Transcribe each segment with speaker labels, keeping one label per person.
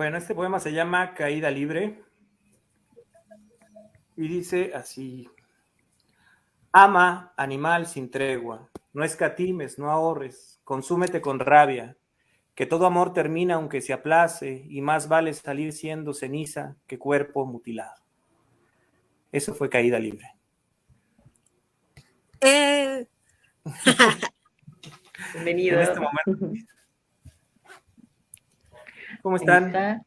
Speaker 1: Bueno, este poema se llama Caída Libre y dice así: ama, animal sin tregua, no escatimes, no ahorres, consúmete con rabia, que todo amor termina aunque se aplace y más vale salir siendo ceniza que cuerpo mutilado. Eso fue Caída Libre.
Speaker 2: Bienvenido.
Speaker 1: En este momento. ¿Cómo están?
Speaker 2: Está.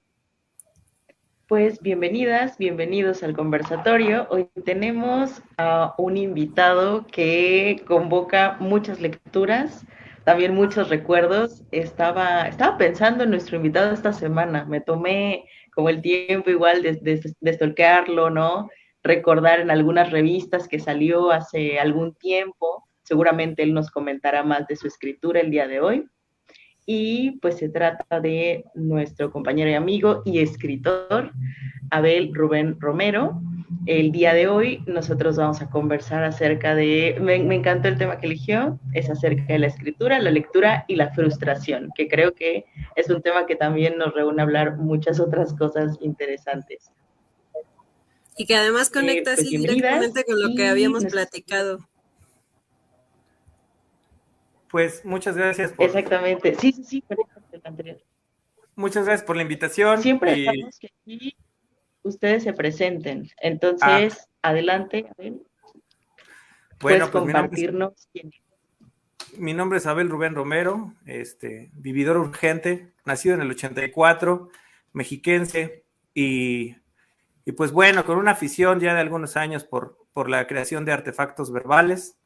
Speaker 2: Pues bienvenidas, bienvenidos al conversatorio. Hoy tenemos a un invitado que convoca muchas lecturas, también muchos recuerdos. Estaba pensando en nuestro invitado esta semana. Me tomé como el tiempo igual de stalkearlo, ¿no? Recordar en algunas revistas que salió hace algún tiempo. Seguramente él nos comentará más de su escritura el día de hoy. Y pues se trata de nuestro compañero y amigo y escritor, Abel Rubén Romero. El día de hoy nosotros vamos a conversar acerca de, me encantó el tema que eligió, es acerca de la escritura, la lectura y la frustración, que creo que es un tema que también nos reúne a hablar muchas otras cosas interesantes.
Speaker 3: Y que además conecta
Speaker 2: pues
Speaker 3: así directamente con lo que habíamos platicado.
Speaker 1: Pues muchas gracias por...
Speaker 2: Exactamente, sí, conecta con el anterior.
Speaker 1: Muchas gracias por la invitación.
Speaker 2: Siempre dejamos que aquí ustedes se presenten. Entonces, adelante, Abel.
Speaker 1: Bueno,
Speaker 2: puedes compartirnos quién es.
Speaker 1: Mi nombre es Abel Rubén Romero, vividor urgente, nacido en el 84, mexiquense, y pues bueno, con una afición ya de algunos años por la creación de artefactos verbales.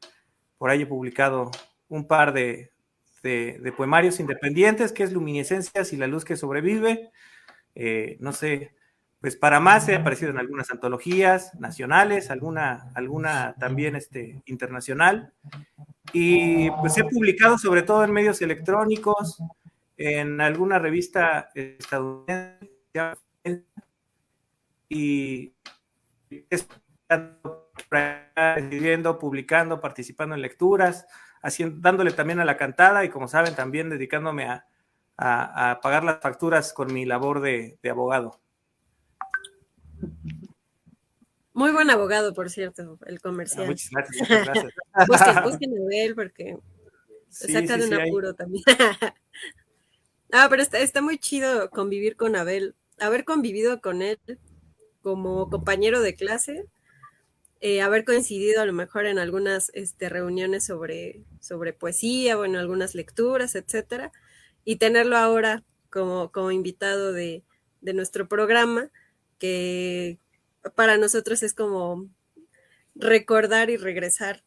Speaker 1: Por ahí he publicado un par de poemarios independientes, que es Luminiscencias y La luz que sobrevive. No sé, pues para más he aparecido en algunas antologías nacionales, alguna también internacional. Y pues he publicado sobre todo en medios electrónicos, en alguna revista estadounidense, y escribiendo, publicando, participando en lecturas, dándole también a la cantada y, como saben, también dedicándome a pagar las facturas con mi labor de abogado.
Speaker 3: Muy buen abogado, por cierto, el comercial.
Speaker 1: Muchas gracias.
Speaker 3: Busquen a Abel porque saca de un apuro también. Pero está muy chido convivir con Abel, haber convivido con él como compañero de clase, haber coincidido a lo mejor en algunas reuniones sobre poesía, bueno, algunas lecturas, etcétera, y tenerlo ahora como invitado de nuestro programa, que para nosotros es como recordar y regresar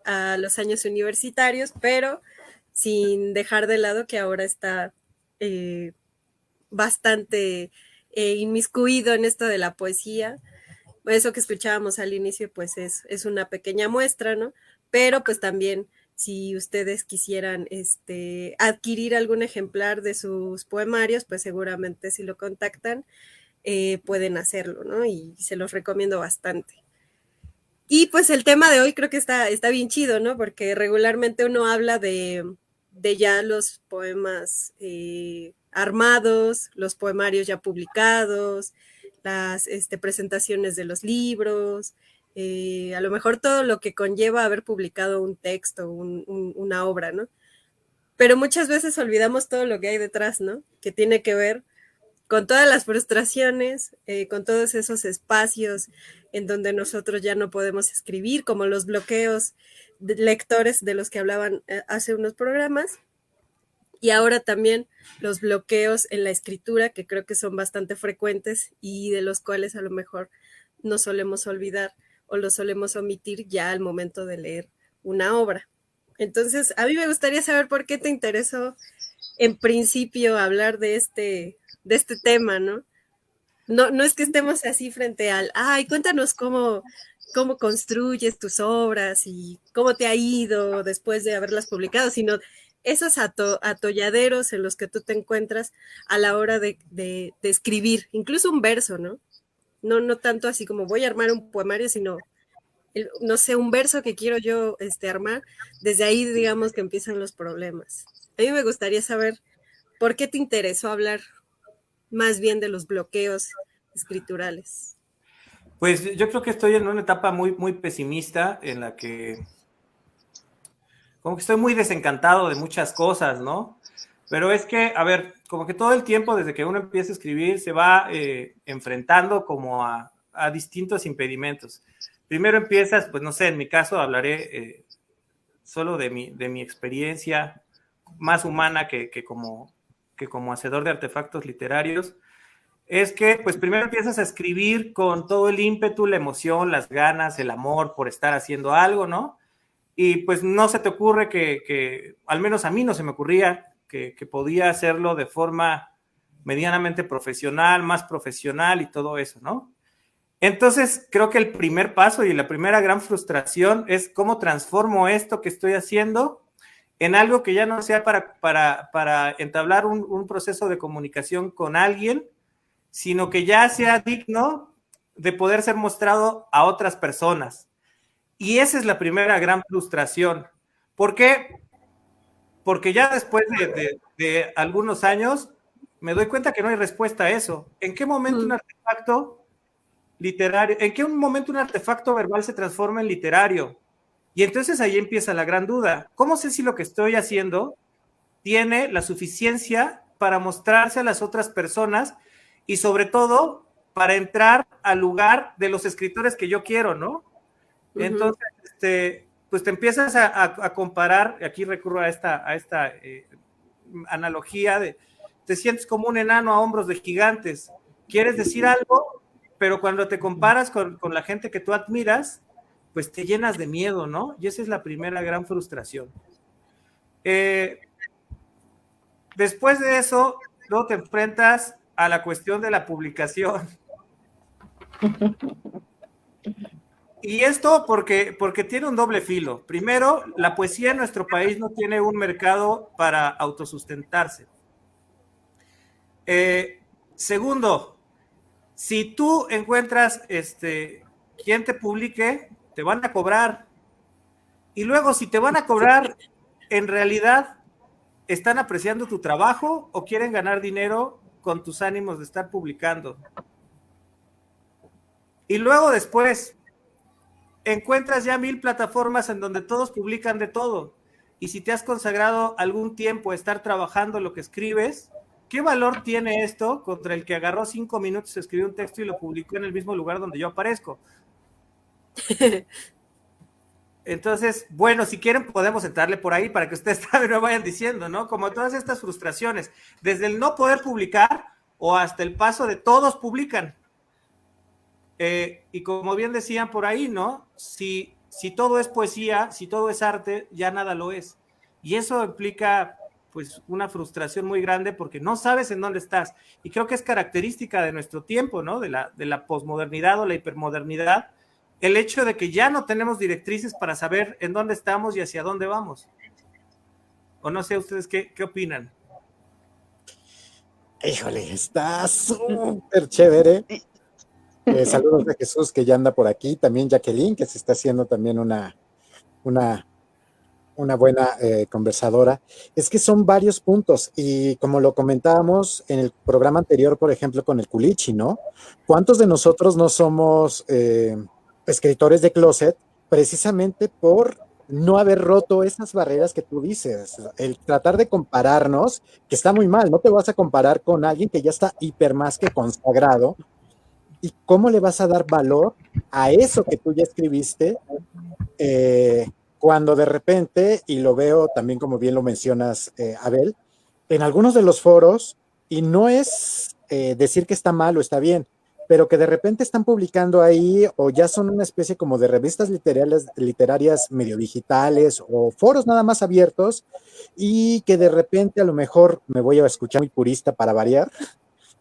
Speaker 3: a los años universitarios, pero sin dejar de lado que ahora está bastante inmiscuido en esto de la poesía. Eso que escuchábamos al inicio, pues es una pequeña muestra, ¿no? Pero pues también, si ustedes quisieran adquirir algún ejemplar de sus poemarios, pues seguramente si lo contactan, pueden hacerlo, ¿no? Y se los recomiendo bastante. Y pues el tema de hoy creo que está bien chido, ¿no? Porque regularmente uno habla de ya los poemas armados, los poemarios ya publicados, las presentaciones de los libros, a lo mejor todo lo que conlleva haber publicado un texto, una obra, ¿no? Pero muchas veces olvidamos todo lo que hay detrás, ¿no? Que tiene que ver con todas las frustraciones, con todos esos espacios en donde nosotros ya no podemos escribir, como los bloqueos de lectores de los que hablaban hace unos programas, y ahora también los bloqueos en la escritura, que creo que son bastante frecuentes y de los cuales a lo mejor no solemos olvidar o lo solemos omitir ya al momento de leer una obra. Entonces, a mí me gustaría saber por qué te interesó en principio hablar de este tema, ¿no? No es que estemos así frente al, cuéntanos cómo construyes tus obras y cómo te ha ido después de haberlas publicado, sino esos atolladeros en los que tú te encuentras a la hora de escribir, incluso un verso, ¿no? No tanto así como voy a armar un poemario, sino, no sé, un verso que quiero yo armar, desde ahí digamos que empiezan los problemas. A mí me gustaría saber por qué te interesó hablar más bien de los bloqueos escriturales?
Speaker 1: Pues yo creo que estoy en una etapa muy, muy pesimista en la que como que estoy muy desencantado de muchas cosas, ¿no? Pero es que, a ver, como que todo el tiempo desde que uno empieza a escribir se va enfrentando como a distintos impedimentos. Primero empiezas, pues no sé, en mi caso hablaré solo de mi experiencia más humana que como hacedor de artefactos literarios. Es que, pues primero empiezas a escribir con todo el ímpetu, la emoción, las ganas, el amor por estar haciendo algo, ¿no? Y pues no se te ocurre al menos a mí no se me ocurría que podía hacerlo de forma medianamente profesional, más profesional y todo eso, ¿no? Entonces, creo que el primer paso y la primera gran frustración es cómo transformo esto que estoy haciendo en algo que ya no sea para entablar un proceso de comunicación con alguien, sino que ya sea digno de poder ser mostrado a otras personas. Y esa es la primera gran frustración. ¿Por qué? Porque ya después de algunos años me doy cuenta que no hay respuesta a eso. ¿En qué momento un artefacto literario, en qué momento un artefacto verbal se transforma en literario? Y entonces ahí empieza la gran duda. ¿Cómo sé si lo que estoy haciendo tiene la suficiencia para mostrarse a las otras personas y sobre todo para entrar al lugar de los escritores que yo quiero, ¿no? Entonces, pues te empiezas a comparar, aquí recurro a esta analogía de, te sientes como un enano a hombros de gigantes, quieres decir algo, pero cuando te comparas con la gente que tú admiras, pues te llenas de miedo, ¿no? Y esa es la primera gran frustración. Después de eso, luego te enfrentas a la cuestión de la publicación. Y esto porque tiene un doble filo. Primero, la poesía en nuestro país no tiene un mercado para autosustentarse. Segundo, si tú encuentras quien te publique, te van a cobrar. Y luego, si te van a cobrar, en realidad, ¿están apreciando tu trabajo o quieren ganar dinero con tus ánimos de estar publicando? Y luego después encuentras ya 1000 plataformas en donde todos publican de todo. Y si te has consagrado algún tiempo a estar trabajando lo que escribes, ¿qué valor tiene esto contra el que agarró 5 minutos, escribió un texto y lo publicó en el mismo lugar donde yo aparezco? Entonces, bueno, si quieren podemos entrarle por ahí para que ustedes también me vayan diciendo, ¿no? Como todas estas frustraciones, desde el no poder publicar o hasta el paso de todos publican. Y como bien decían por ahí, ¿no? Si todo es poesía, si todo es arte, ya nada lo es. Y eso implica, pues, una frustración muy grande porque no sabes en dónde estás. Y creo que es característica de nuestro tiempo, ¿no? De la posmodernidad o la hipermodernidad, el hecho de que ya no tenemos directrices para saber en dónde estamos y hacia dónde vamos. O no sé, ¿ustedes qué opinan?
Speaker 4: Híjole, está súper chévere. Saludos a Jesús, que ya anda por aquí. También Jacqueline, que se está haciendo también una buena conversadora. Es que son varios puntos. Y como lo comentábamos en el programa anterior, por ejemplo, con el Culichi, ¿no? ¿Cuántos de nosotros no somos escritores de closet precisamente por no haber roto esas barreras que tú dices? El tratar de compararnos, que está muy mal. No te vas a comparar con alguien que ya está hiper más que consagrado. ¿Y cómo le vas a dar valor a eso que tú ya escribiste cuando de repente, y lo veo también como bien lo mencionas, Abel, en algunos de los foros, y no es decir que está mal o está bien, pero que de repente están publicando ahí o ya son una especie como de revistas literarias medio digitales o foros nada más abiertos y que de repente a lo mejor me voy a escuchar muy purista para variar,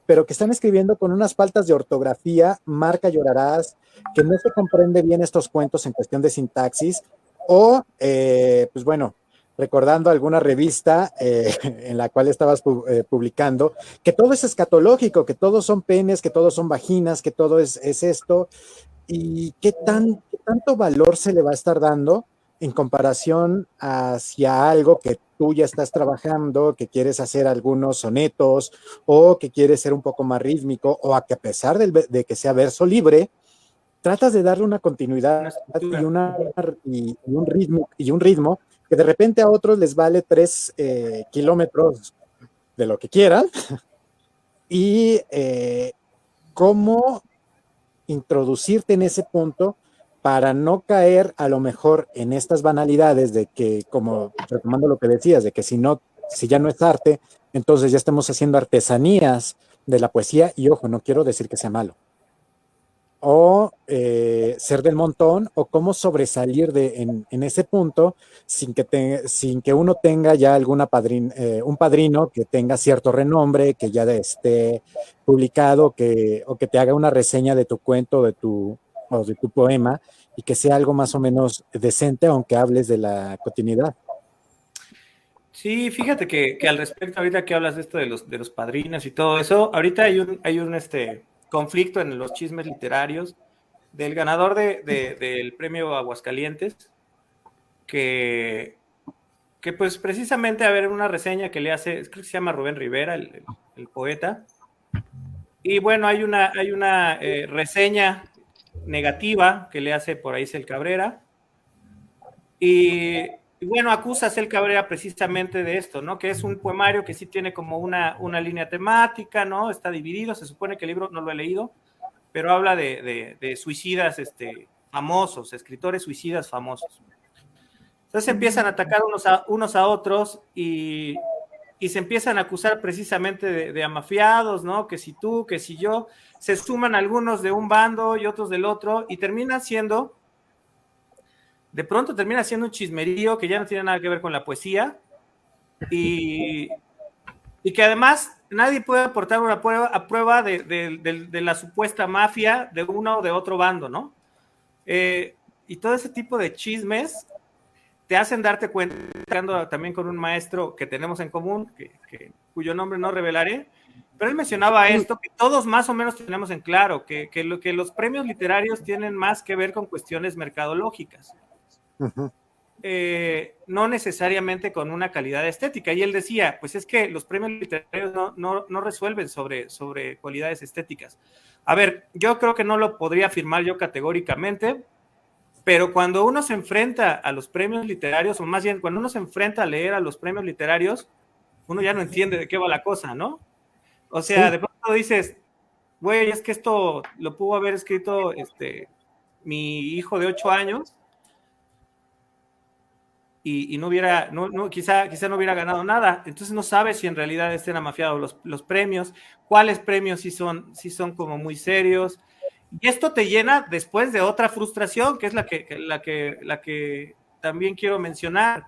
Speaker 4: pero que están escribiendo con unas faltas de ortografía, marca llorarás, que no se comprende bien estos cuentos en cuestión de sintaxis, o, pues bueno, recordando alguna revista en la cual estabas publicando, que todo es escatológico, que todos son penes, que todos son vaginas, que todo es esto, y qué tanto valor se le va a estar dando en comparación hacia algo que tú ya estás trabajando, que quieres hacer algunos sonetos o que quieres ser un poco más rítmico o a que a pesar de que sea verso libre, tratas de darle una continuidad y un ritmo que de repente a otros les vale 3 kilómetros de lo que quieran y cómo introducirte en ese punto para no caer a lo mejor en estas banalidades de que, como retomando lo que decías, de que si ya no es arte, entonces ya estamos haciendo artesanías de la poesía, y ojo, no quiero decir que sea malo, o ser del montón, o cómo sobresalir en ese punto sin que uno tenga ya un padrino que tenga cierto renombre, que ya esté publicado, o que te haga una reseña de tu cuento, o de tu poema, y que sea algo más o menos decente, aunque hables de la continuidad.
Speaker 1: Sí, fíjate que al respecto, ahorita que hablas de esto de los padrinos y todo eso, ahorita hay un conflicto en los chismes literarios del ganador del premio Aguascalientes, que pues precisamente, a ver, una reseña que le hace, creo que se llama Rubén Rivera, el poeta, y bueno, hay una reseña negativa que le hace por ahí Cel Cabrera, y bueno, acusa a Cel Cabrera precisamente de esto, ¿no? Que es un poemario que sí tiene como una línea temática, ¿no? Está dividido, se supone que el libro no lo he leído, pero habla de suicidas famosos, escritores suicidas famosos. Entonces empiezan a atacar unos a otros y se empiezan a acusar precisamente de amafiados, ¿no? Que si tú, que si yo, se suman algunos de un bando y otros del otro, y de pronto termina siendo un chismerío que ya no tiene nada que ver con la poesía, y que además nadie puede aportar una prueba de la supuesta mafia de uno o de otro bando, ¿no? Y todo ese tipo de chismes te hacen darte cuenta, también con un maestro que tenemos en común, cuyo nombre no revelaré, pero él mencionaba esto, que todos más o menos tenemos en claro, que los premios literarios tienen más que ver con cuestiones mercadológicas. Uh-huh. No necesariamente con una calidad estética. Y él decía, pues es que los premios literarios no resuelven sobre cualidades estéticas. A ver, yo creo que no lo podría afirmar yo categóricamente, pero cuando uno se enfrenta a los premios literarios, o más bien cuando uno se enfrenta a leer a los premios literarios, uno ya no entiende de qué va la cosa, ¿no? O sea, sí. De pronto dices, güey, es que esto lo pudo haber escrito mi hijo de 8 años, y no hubiera, quizá no hubiera ganado nada. Entonces no sabes si en realidad estén amafiados los premios, cuáles premios sí son como muy serios. Y esto te llena después de otra frustración, que es la que también quiero mencionar,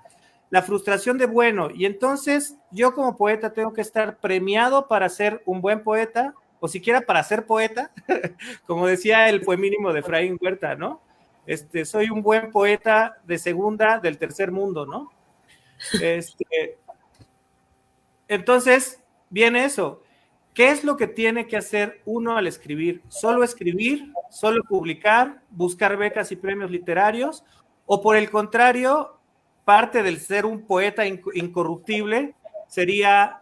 Speaker 1: la frustración de, bueno, y entonces yo como poeta tengo que estar premiado para ser un buen poeta, o siquiera para ser poeta, como decía el poemínimo de Efraín Huerta, ¿no? Soy un buen poeta de segunda del tercer mundo, ¿no? Entonces, viene eso. ¿Qué es lo que tiene que hacer uno al escribir? ¿Solo escribir? ¿Solo publicar? ¿Buscar becas y premios literarios? ¿O por el contrario, parte del ser un poeta incorruptible sería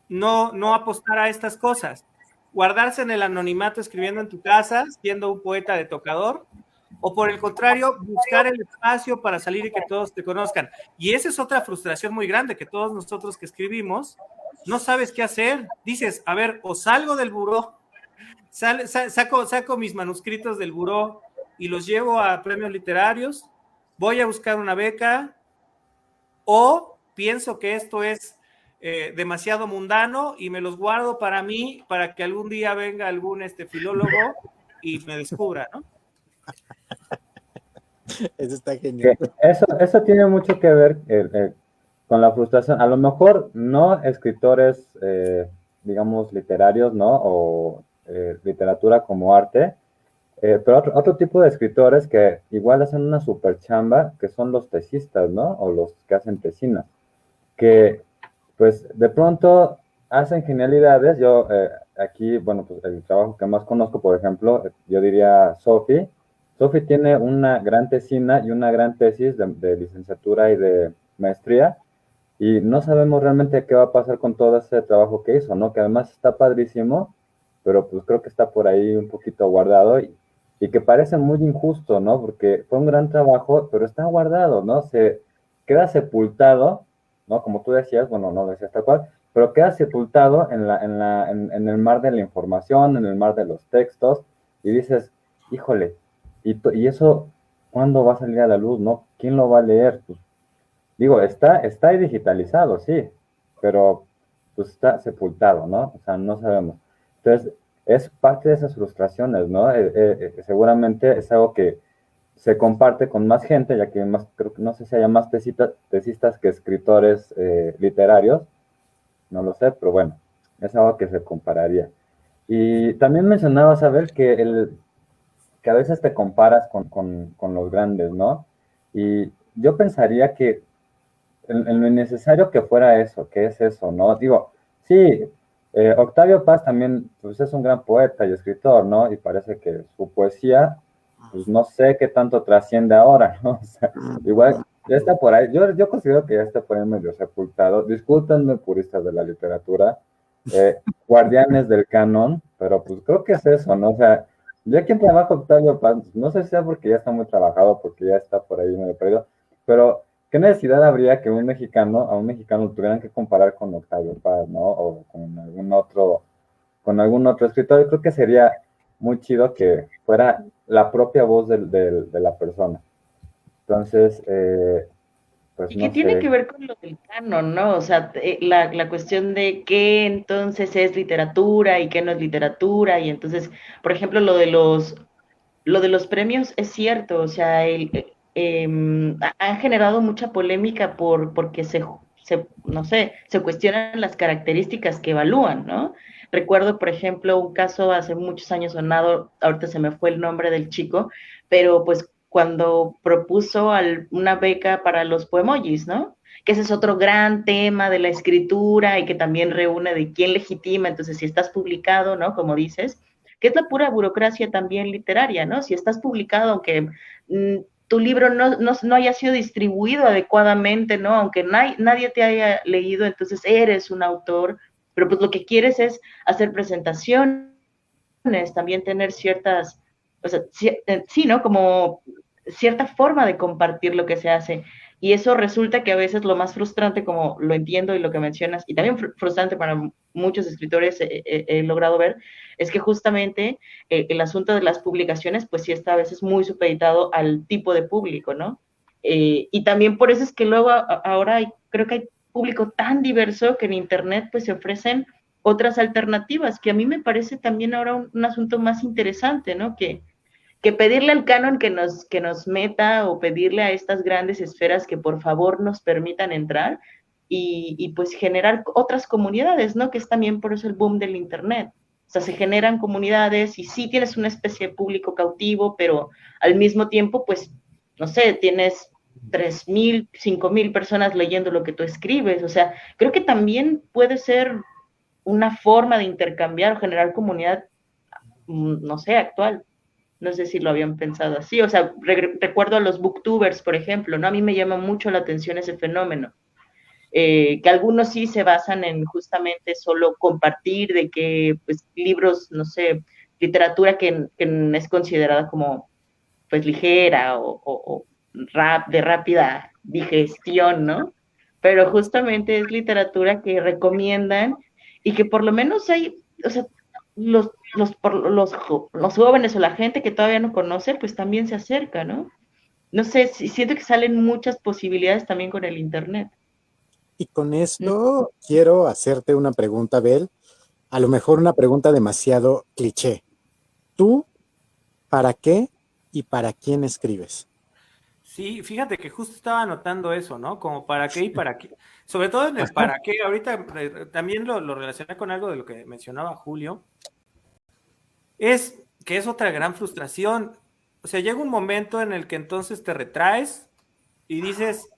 Speaker 1: no apostar a estas cosas? ¿Guardarse en el anonimato escribiendo en tu casa, siendo un poeta de tocador? ¿O por el contrario, buscar el espacio para salir y que todos te conozcan? Y esa es otra frustración muy grande, que todos nosotros que escribimos no sabes qué hacer. Dices, a ver, o salgo del buró, saco mis manuscritos del buró y los llevo a premios literarios, voy a buscar una beca, o pienso que esto es demasiado mundano y me los guardo para mí, para que algún día venga algún filólogo y me descubra, ¿no?
Speaker 4: Eso está genial.
Speaker 5: Eso tiene mucho que ver con la frustración. A lo mejor no escritores, digamos, literarios, ¿no? O literatura como arte, pero otro tipo de escritores que igual hacen una super chamba, que son los tesistas, ¿no? O los que hacen tesinas, que pues de pronto hacen genialidades. Yo aquí, bueno, pues el trabajo que más conozco, por ejemplo, yo diría Sophie Sofi tiene una gran tesina y una gran tesis de licenciatura y de maestría, y no sabemos realmente qué va a pasar con todo ese trabajo que hizo, ¿no? Que además está padrísimo, pero pues creo que está por ahí un poquito guardado y que parece muy injusto, ¿no? Porque fue un gran trabajo, pero está guardado, ¿no? Se queda sepultado, ¿no? Como tú decías, bueno, no decías tal cual, pero queda sepultado en el mar de la información, en el mar de los textos, y dices, híjole, y eso, ¿cuándo va a salir a la luz, no? ¿Quién lo va a leer? Pues, digo, está ahí digitalizado, sí, pero pues está sepultado, ¿no? O sea, no sabemos. Entonces, es parte de esas frustraciones, ¿no? Seguramente es algo que se comparte con más gente, ya que más, creo que no sé si haya más tesistas que escritores literarios, no lo sé, pero bueno, es algo que se compararía. Y también mencionabas, Abel, que a veces te comparas con los grandes, ¿no? Y yo pensaría que en lo innecesario que fuera eso, que es eso, ¿no? Digo, sí, Octavio Paz también pues, es un gran poeta y escritor, ¿no? Y parece que su poesía, pues no sé qué tanto trasciende ahora, ¿no? O sea, igual ya está por ahí, yo considero que ya está por ahí medio sepultado. Discúlpenme, puristas de la literatura, guardianes del canon, pero pues creo que es eso, ¿no? O sea, ya quien trabaja Octavio Paz, no sé si sea porque ya está muy trabajado, porque ya está por ahí medio perdido, pero ¿qué necesidad habría que a un mexicano tuvieran que comparar con Octavio Paz, ¿no? O con algún otro escritor? Yo creo que sería muy chido que fuera la propia voz de la persona. Entonces, pues
Speaker 2: Y que
Speaker 5: no
Speaker 2: tiene que
Speaker 5: sé.
Speaker 2: ver con lo del canon, ¿no? O sea, la cuestión de qué entonces es literatura y qué no es literatura. Y entonces, por ejemplo, lo de los premios es cierto, o sea, han generado mucha polémica porque no sé, se cuestionan las características que evalúan, ¿no? Recuerdo, por ejemplo, un caso hace muchos años sonado, ahorita se me fue el nombre del chico, pero pues cuando propuso una beca para los poemojis, ¿no? Que ese es otro gran tema de la escritura y que también reúne de quién legitima, entonces si estás publicado, ¿no? Como dices, que es la pura burocracia también literaria, ¿no? Si estás publicado, aunque tu libro no haya sido distribuido adecuadamente, ¿no? Aunque nadie te haya leído, entonces eres un autor, pero pues lo que quieres es hacer presentaciones, también tener ciertas, o sea, sí, ¿no? Como cierta forma de compartir lo que se hace. Y eso resulta que a veces lo más frustrante, como lo entiendo y lo que mencionas, y también frustrante para muchos escritores he logrado ver, es que justamente el asunto de las publicaciones, pues sí está a veces muy supeditado al tipo de público, ¿no? Y también por eso es que luego ahora creo que hay público tan diverso que en Internet pues se ofrecen otras alternativas, que a mí me parece también ahora un asunto más interesante, ¿no? Que pedirle al canon que nos meta o pedirle a estas grandes esferas que por favor nos permitan entrar y pues generar otras comunidades, ¿no? Que es también por eso el boom del Internet. O sea, se generan comunidades y sí tienes una especie de público cautivo, pero al mismo tiempo, pues, no sé, tienes 3,000, 5,000 personas leyendo lo que tú escribes. O sea, creo que también puede ser una forma de intercambiar o generar comunidad, no sé, actual. No sé si lo habían pensado así. O sea, recuerdo a los booktubers, por ejemplo, ¿no? A mí me llama mucho la atención ese fenómeno. Que algunos sí se basan en justamente solo compartir de que, pues, libros, no sé, literatura que es considerada como, pues, ligera o de rápida digestión, ¿no? Pero justamente es literatura que recomiendan y que por lo menos hay, o sea, los jóvenes o la gente que todavía no conoce, pues también se acerca, ¿no? No sé, siento que salen muchas posibilidades también con el Internet.
Speaker 4: Y con esto quiero hacerte una pregunta, Bel, a lo mejor una pregunta demasiado cliché. ¿Tú para qué y para quién escribes?
Speaker 1: Sí, fíjate que justo estaba anotando eso, ¿no? Como para qué y para qué. Sobre todo en el para qué, ahorita también lo relacioné con algo de lo que mencionaba Julio, es que es otra gran frustración. O sea, llega un momento en el que entonces te retraes y dices,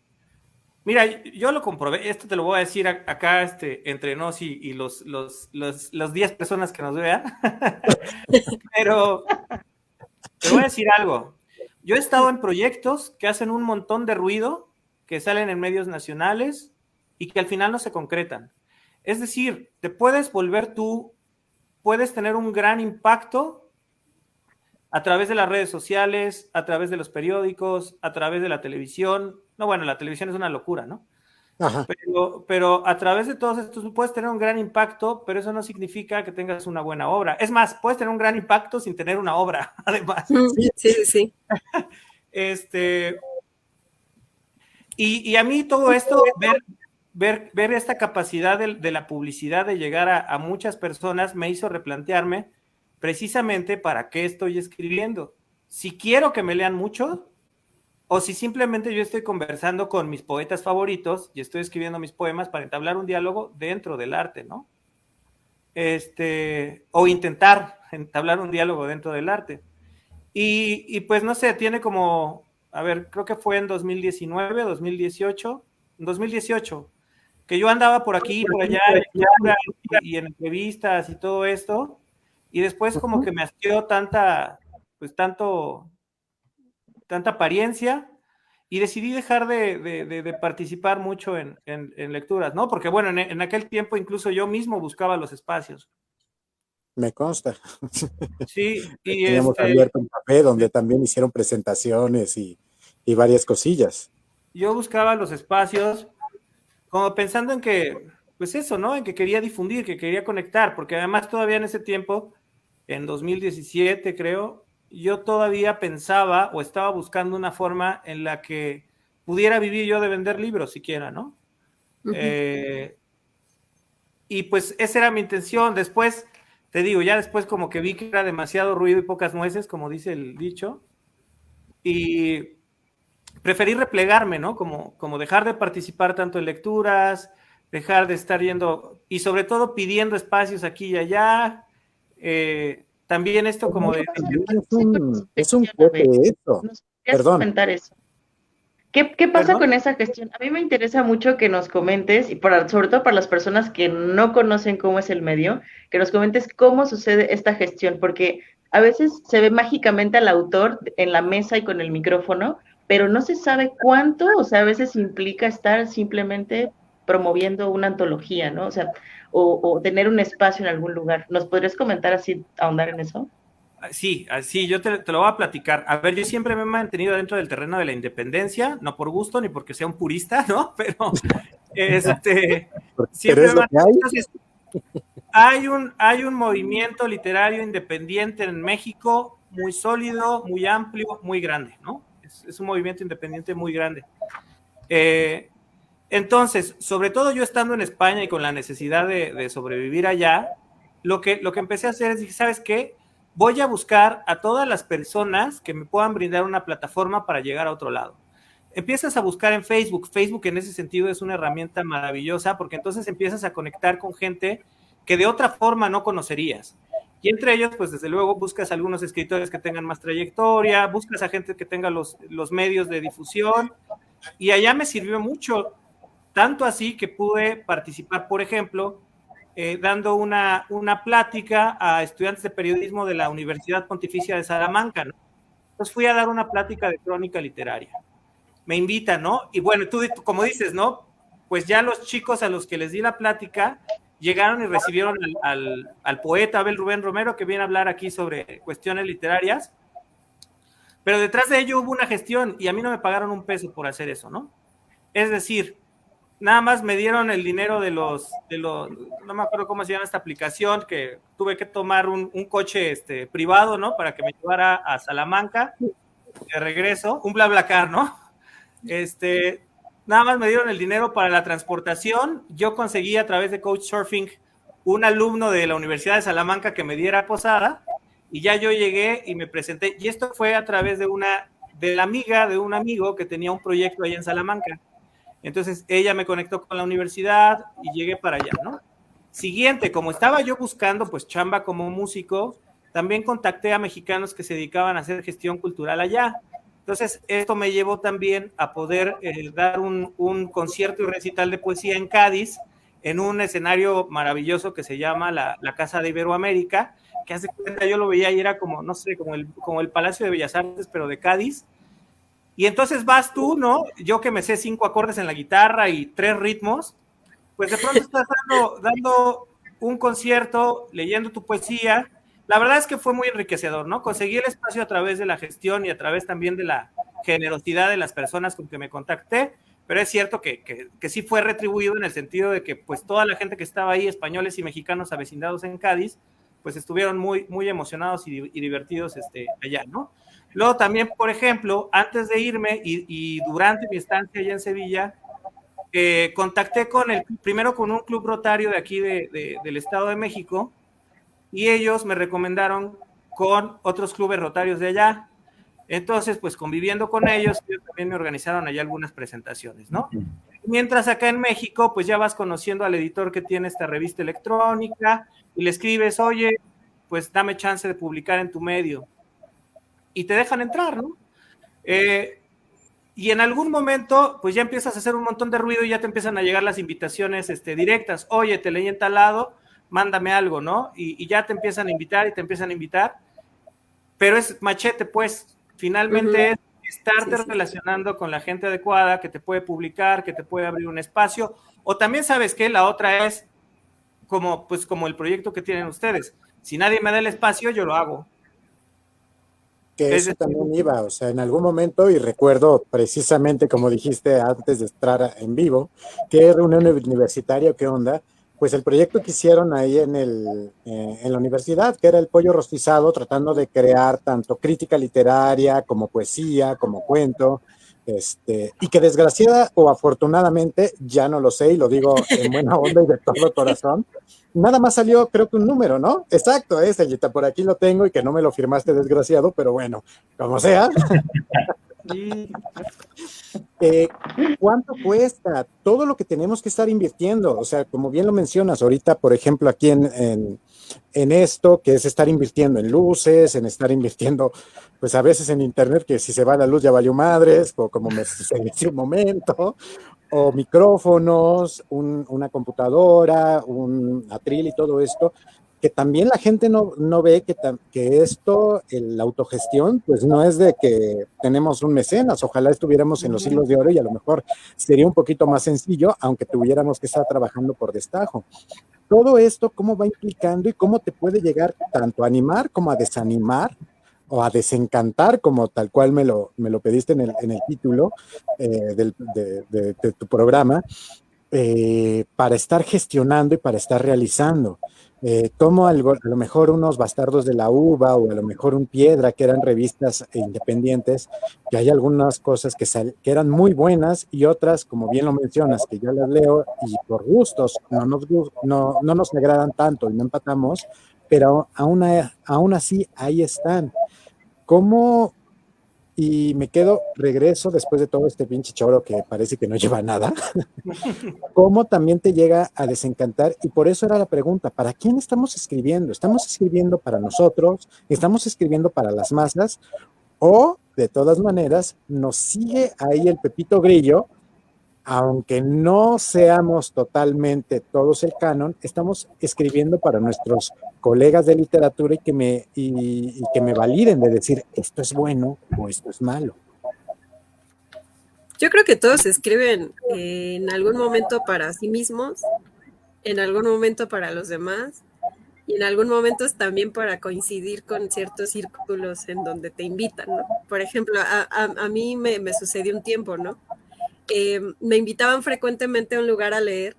Speaker 1: mira, yo lo comprobé, esto te lo voy a decir acá entre nos y los 10 personas que nos vean, pero te voy a decir algo. Yo he estado en proyectos que hacen un montón de ruido, que salen en medios nacionales y que al final no se concretan. Es decir, te puedes volver tú, puedes tener un gran impacto a través de las redes sociales, a través de los periódicos, a través de la televisión. No, bueno, la televisión es una locura, ¿no?
Speaker 4: Ajá.
Speaker 1: Pero a través de todos estos puedes tener un gran impacto, pero eso no significa que tengas una buena obra. Es más, puedes tener un gran impacto sin tener una obra, además.
Speaker 3: Sí, sí, sí.
Speaker 1: Y a mí todo esto, ver esta capacidad de la publicidad de llegar a muchas personas me hizo replantearme precisamente para qué estoy escribiendo. Si quiero que me lean mucho, o si simplemente yo estoy conversando con mis poetas favoritos y estoy escribiendo mis poemas para entablar un diálogo dentro del arte, ¿no? O intentar entablar un diálogo dentro del arte. Y pues no sé, tiene como, a ver, creo que fue en 2019, 2018, que yo andaba por aquí, por allá, y en entrevistas y todo esto, y después como que me asqueó tanta apariencia, y decidí dejar de participar mucho en lecturas, ¿no? Porque bueno, en aquel tiempo incluso yo mismo buscaba los espacios.
Speaker 4: Me consta.
Speaker 1: Sí, y
Speaker 4: Teníamos abierto un café donde también hicieron presentaciones y varias cosillas.
Speaker 1: yo buscaba los espacios como pensando en que, pues eso, ¿no? En que quería difundir, que quería conectar, porque además todavía en ese tiempo, en 2017 creo, yo todavía pensaba o estaba buscando una forma en la que pudiera vivir yo de vender libros siquiera, ¿no? Y pues esa era mi intención. Después, te digo, ya después como que vi que era demasiado ruido y pocas nueces, como dice el dicho, y preferí replegarme, ¿no? Como dejar de participar tanto en lecturas, dejar de estar yendo, y sobre todo pidiendo espacios aquí y allá. También esto como de...
Speaker 4: Es un cote eso.
Speaker 2: ¿Nos podrías
Speaker 4: Perdón.
Speaker 2: comentar eso? ¿Qué pasa
Speaker 1: ¿Perdón?
Speaker 2: con esa gestión? A mí me interesa mucho que nos comentes, y sobre todo para las personas que no conocen cómo es el medio, que nos comentes cómo sucede esta gestión, porque a veces se ve mágicamente al autor en la mesa y con el micrófono, pero no se sabe cuánto, o sea, a veces implica estar simplemente promoviendo una antología, ¿no? O sea, o tener un espacio en algún lugar. ¿Nos podrías comentar así, ahondar en eso?
Speaker 1: Sí, yo te lo voy a platicar. A ver, yo siempre me he mantenido dentro del terreno de la independencia, no por gusto ni porque sea un purista, ¿no? Pero siempre
Speaker 4: es lo que hay.
Speaker 1: Entonces, hay un movimiento literario independiente en México muy sólido, muy amplio, muy grande, ¿no? Es un movimiento independiente muy grande. Entonces, sobre todo yo estando en España y con la necesidad de sobrevivir allá, lo que empecé a hacer es, dije, ¿sabes qué? Voy a buscar a todas las personas que me puedan brindar una plataforma para llegar a otro lado. Empiezas a buscar en Facebook. Facebook en ese sentido es una herramienta maravillosa porque entonces empiezas a conectar con gente que de otra forma no conocerías. Y entre ellos, pues desde luego buscas algunos escritores que tengan más trayectoria, buscas a gente que tenga los medios de difusión, y allá me sirvió mucho, tanto así que pude participar, por ejemplo, dando una plática a estudiantes de periodismo de la Universidad Pontificia de Salamanca, ¿no? Entonces fui a dar una plática de crónica literaria. Me invitan, ¿no? Y bueno, tú como dices, ¿no? Pues ya los chicos a los que les di la plática llegaron y recibieron al poeta Abel Rubén Romero, que viene a hablar aquí sobre cuestiones literarias, pero detrás de ello hubo una gestión y a mí no me pagaron un peso por hacer eso, ¿no? Es decir, nada más me dieron el dinero de los, no me acuerdo cómo se llama esta aplicación, que tuve que tomar un coche privado, ¿no? Para que me llevara a Salamanca de regreso, un BlaBlaCar, ¿no? Nada más me dieron el dinero para la transportación. Yo conseguí a través de Couchsurfing un alumno de la Universidad de Salamanca que me diera posada, y ya yo llegué y me presenté, y esto fue a través de la amiga de un amigo que tenía un proyecto allá en Salamanca. Entonces ella me conectó con la universidad y llegué para allá, ¿no? Siguiente, como estaba yo buscando pues chamba como músico, también contacté a mexicanos que se dedicaban a hacer gestión cultural allá. Entonces esto me llevó también a poder dar un concierto y recital de poesía en Cádiz, en un escenario maravilloso que se llama la Casa de Iberoamérica, que hace cuenta, yo lo veía y era como, no sé, como el Palacio de Bellas Artes, pero de Cádiz. Y entonces vas tú, ¿no? Yo que me sé 5 acordes en la guitarra y 3 ritmos, pues de pronto estás dando un concierto, leyendo tu poesía. La verdad es que fue muy enriquecedor, ¿no? Conseguí el espacio a través de la gestión y a través también de la generosidad de las personas con que me contacté, pero es cierto que sí fue retribuido en el sentido de que pues toda la gente que estaba ahí, españoles y mexicanos avecindados en Cádiz, pues estuvieron muy, muy emocionados y divertidos allá, ¿no? Luego también, por ejemplo, antes de irme y durante mi estancia allá en Sevilla, contacté primero con un club rotario de aquí del Estado de México, y ellos me recomendaron con otros clubes rotarios de allá. Entonces, pues conviviendo con ellos también me organizaron allá algunas presentaciones, ¿no? Mientras acá en México, pues ya vas conociendo al editor que tiene esta revista electrónica y le escribes, oye, pues dame chance de publicar en tu medio. Y te dejan entrar, ¿no? Y en algún momento, pues ya empiezas a hacer un montón de ruido y ya te empiezan a llegar las invitaciones directas. Oye, te leí en tal lado, mándame algo, ¿no? Y ya te empiezan a invitar y te empiezan a invitar. Pero es machete, pues, finalmente es estarte relacionando con la gente adecuada que te puede publicar, que te puede abrir un espacio. O también, ¿sabes qué? La otra es como el proyecto que tienen ustedes. Si nadie me da el espacio, yo lo hago.
Speaker 4: Que eso también iba, o sea, en algún momento, y recuerdo precisamente como dijiste antes de estar en vivo, qué reunión universitaria, qué onda, pues el proyecto que hicieron ahí en la universidad, que era el pollo rostizado, tratando de crear tanto crítica literaria como poesía, como cuento, y que desgraciada o afortunadamente, ya no lo sé y lo digo en buena onda y de todo corazón, nada más salió, creo que un número, ¿no? Exacto, Sellita, por aquí lo tengo y que no me lo firmaste, desgraciado, pero bueno, como sea. ¿Cuánto cuesta? Todo lo que tenemos que estar invirtiendo, o sea, como bien lo mencionas, ahorita, por ejemplo, aquí en esto, que es estar invirtiendo en luces, en estar invirtiendo, pues a veces en internet, que si se va la luz ya valió madres, o como me sucedió hace un momento, o micrófonos, una computadora, un atril y todo esto, que también la gente no ve que esto, la autogestión, pues no es de que tenemos un mecenas, ojalá estuviéramos en los siglos de oro y a lo mejor sería un poquito más sencillo, aunque tuviéramos que estar trabajando por destajo. Todo esto, cómo va implicando y cómo te puede llegar tanto a animar como a desanimar, o a desencantar, como tal cual me lo pediste en el título de tu programa, para estar gestionando y para estar realizando. Como a lo mejor unos Bastardos de la Uva o a lo mejor un Piedra, que eran revistas independientes, que hay algunas cosas que eran muy buenas y otras, como bien lo mencionas, que yo las leo y por gustos no nos agradan tanto y no empatamos, pero aún así ahí están. ¿Cómo? Y regreso después de todo este pinche choro que parece que no lleva nada. ¿Cómo también te llega a desencantar? Y por eso era la pregunta, ¿para quién estamos escribiendo? ¿Estamos escribiendo para nosotros? ¿Estamos escribiendo para las masas? ¿O, de todas maneras, nos sigue ahí el Pepito Grillo? Aunque no seamos totalmente todos el canon, estamos escribiendo para nuestros colegas de literatura y que me validen de decir esto es bueno o esto es malo.
Speaker 3: Yo creo que todos escriben en algún momento para sí mismos, en algún momento para los demás y en algún momento también para coincidir con ciertos círculos en donde te invitan, ¿no? Por ejemplo, a mí me sucedió un tiempo, ¿no? Me invitaban frecuentemente a un lugar a leer,